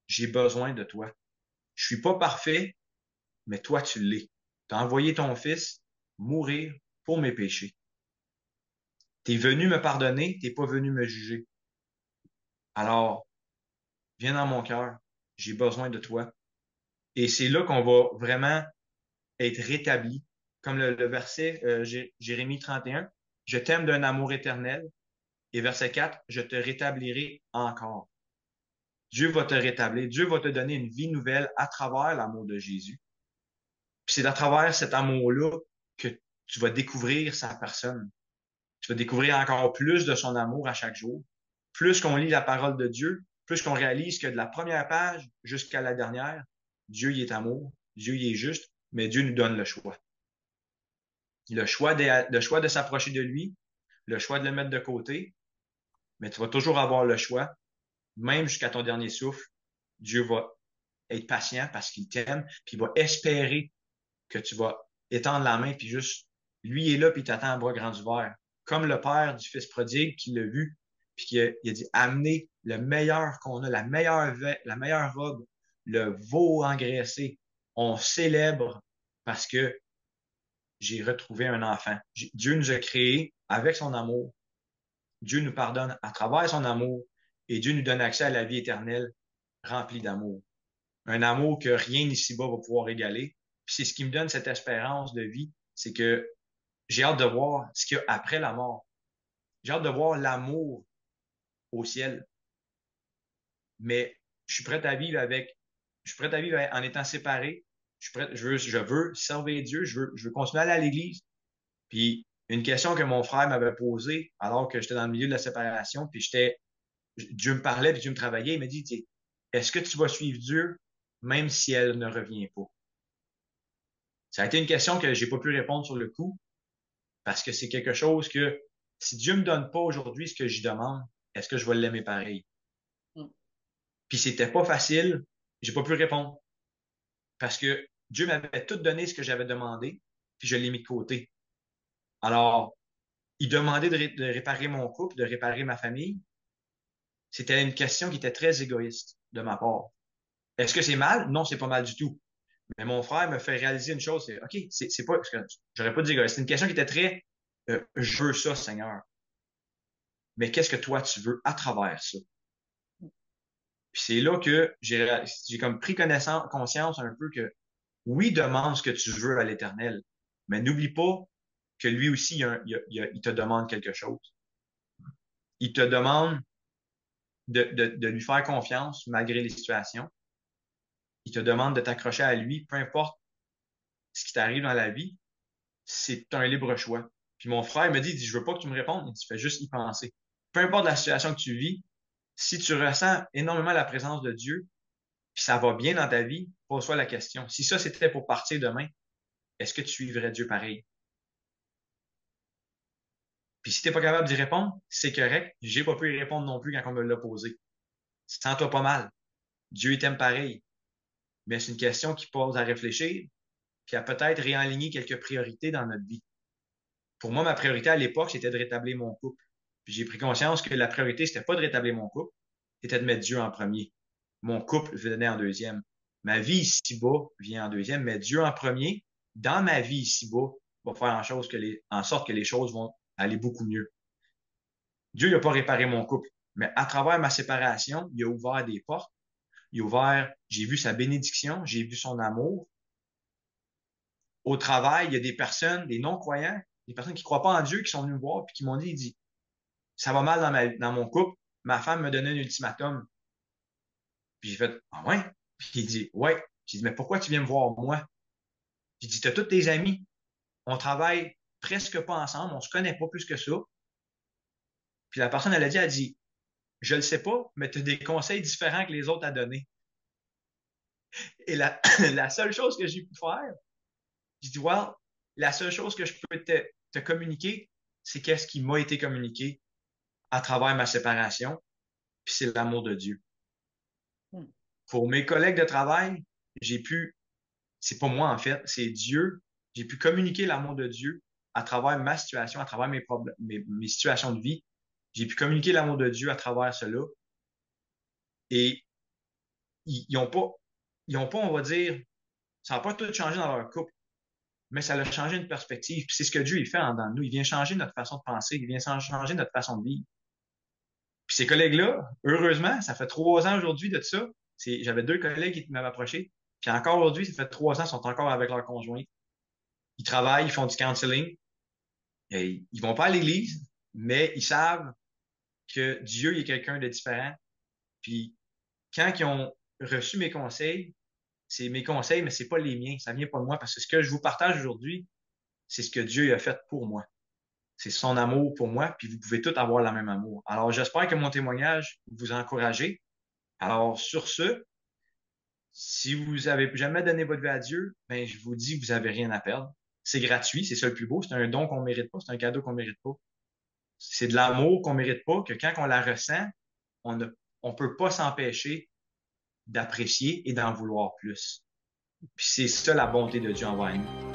j'ai besoin de toi. Je suis pas parfait, mais toi, tu l'es. Tu as envoyé ton Fils mourir pour mes péchés. Tu es venu me pardonner, tu n'es pas venu me juger. Alors, viens dans mon cœur. J'ai besoin de toi. Et c'est là qu'on va vraiment être rétabli. Comme le verset Jérémie 31, je t'aime d'un amour éternel. Et verset 4, je te rétablirai encore. Dieu va te rétablir. Dieu va te donner une vie nouvelle à travers l'amour de Jésus. Puis c'est à travers cet amour-là que tu vas découvrir sa personne. Tu vas découvrir encore plus de son amour à chaque jour. Plus qu'on lit la parole de Dieu, plus qu'on réalise que de la première page jusqu'à la dernière, Dieu y est amour, Dieu y est juste, mais Dieu nous donne le choix. Le choix de s'approcher de lui, le choix de le mettre de côté, mais tu vas toujours avoir le choix, même jusqu'à ton dernier souffle. Dieu va être patient parce qu'il t'aime, puis il va espérer que tu vas étendre la main, puis juste, lui est là, puis il t'attend à bras grands ouverts. Comme le père du fils prodigue qui l'a vu, puis il a dit, amenez le meilleur qu'on a, la meilleure robe, le veau engraissé. On célèbre parce que j'ai retrouvé un enfant. Dieu nous a créés avec son amour. Dieu nous pardonne à travers son amour et Dieu nous donne accès à la vie éternelle remplie d'amour. Un amour que rien ici-bas va pouvoir égaler. Puis c'est ce qui me donne cette espérance de vie, c'est que j'ai hâte de voir ce qu'il y a après la mort. J'ai hâte de voir l'amour au ciel. Mais je suis prêt à vivre en étant séparé. Je veux servir Dieu, je veux continuer à aller à l'église. Puis une question que mon frère m'avait posée alors que j'étais dans le milieu de la séparation, puis Dieu me parlait, puis Dieu me travaillait, il m'a dit, est-ce que tu vas suivre Dieu même si elle ne revient pas? Ça a été une question que j'ai pas pu répondre sur le coup parce que c'est quelque chose que si Dieu me donne pas aujourd'hui ce que j'y demande, est-ce que je vais l'aimer pareil? Mm. Puis c'était pas facile, j'ai pas pu répondre parce que Dieu m'avait tout donné ce que j'avais demandé, puis je l'ai mis de côté. Alors, il demandait de réparer mon couple, de réparer ma famille. C'était une question qui était très égoïste de ma part. Est-ce que c'est mal? Non, c'est pas mal du tout. Mais mon frère me fait réaliser une chose, c'est OK, c'est pas, j'aurais pas dit égoïste. C'est une question qui était très, je veux ça, Seigneur. Mais qu'est-ce que toi tu veux à travers ça? Puis c'est là que j'ai comme pris conscience un peu que oui, demande ce que tu veux à l'Éternel, mais n'oublie pas que lui aussi, il te demande quelque chose. Il te demande de lui faire confiance malgré les situations. Il te demande de t'accrocher à lui, peu importe ce qui t'arrive dans la vie, c'est un libre choix. Puis mon frère me dit, je veux pas que tu me répondes, il dit, fais juste y penser. Peu importe la situation que tu vis, si tu ressens énormément la présence de Dieu, puis ça va bien dans ta vie, pose-toi la question. Si ça, c'était pour partir demain, est-ce que tu suivrais Dieu pareil? Puis si t'es pas capable d'y répondre, c'est correct. J'ai pas pu y répondre non plus quand on me l'a posé. Sens-toi pas mal. Dieu t'aime pareil. Mais c'est une question qui pose à réfléchir, puis à peut-être réaligner quelques priorités dans notre vie. Pour moi, ma priorité à l'époque, c'était de rétablir mon couple. Puis j'ai pris conscience que la priorité, c'était pas de rétablir mon couple, c'était de mettre Dieu en premier. Mon couple venait en deuxième. Ma vie ici-bas vient en deuxième, mais Dieu en premier, dans ma vie ici-bas, va faire en sorte que les choses vont aller beaucoup mieux. Dieu n'a pas réparé mon couple, mais à travers ma séparation, il a ouvert des portes, j'ai vu sa bénédiction, j'ai vu son amour. Au travail, il y a des personnes, des non-croyants, des personnes qui ne croient pas en Dieu, qui sont venues me voir et qui m'ont dit, ça va mal dans mon couple, ma femme me donnait un ultimatum. Puis j'ai fait, ah ouais? Puis il dit, ouais. J'ai dit, mais pourquoi tu viens me voir moi? J'ai dit, t'as tous tes amis. On travaille presque pas ensemble, on se connaît pas plus que ça. Puis la personne, elle a dit, je le sais pas, mais tu as des conseils différents que les autres à donner. Et la seule chose que j'ai pu faire, j'ai dit, well, la seule chose que je peux te communiquer, c'est qu'est-ce qui m'a été communiqué à travers ma séparation, puis c'est l'amour de Dieu. Hmm. Pour mes collègues de travail, j'ai pu, c'est pas moi en fait, c'est Dieu, j'ai pu communiquer l'amour de Dieu à travers ma situation, à travers mes problèmes, mes situations de vie. J'ai pu communiquer l'amour de Dieu à travers cela. Et ils ont pas, ils ont pas, on va dire, ça n'a pas tout changé dans leur couple, mais ça a changé une perspective. Puis c'est ce que Dieu il fait en dans nous. Il vient changer notre façon de penser, il vient changer notre façon de vivre. Puis ces collègues-là, heureusement, ça fait 3 ans aujourd'hui de ça. J'avais 2 collègues qui m'avaient approché. Puis encore aujourd'hui, ça fait 3 ans, ils sont encore avec leur conjoint. Ils travaillent, ils font du counseling. Et ils vont pas à l'église, mais ils savent que Dieu est quelqu'un de différent. Puis quand ils ont reçu mes conseils, c'est mes conseils, mais c'est pas les miens. Ça vient pas de moi parce que ce que je vous partage aujourd'hui, c'est ce que Dieu a fait pour moi. C'est son amour pour moi, puis vous pouvez tous avoir le même amour. Alors, j'espère que mon témoignage vous a encouragé. Alors, sur ce, si vous avez jamais donné votre vie à Dieu, ben, je vous dis que vous avez rien à perdre. C'est gratuit, c'est ça le plus beau. C'est un don qu'on mérite pas, c'est un cadeau qu'on mérite pas. C'est de l'amour qu'on mérite pas, que quand on la ressent, on ne, on peut pas s'empêcher d'apprécier et d'en vouloir plus. Puis c'est ça la bonté de Dieu envers nous.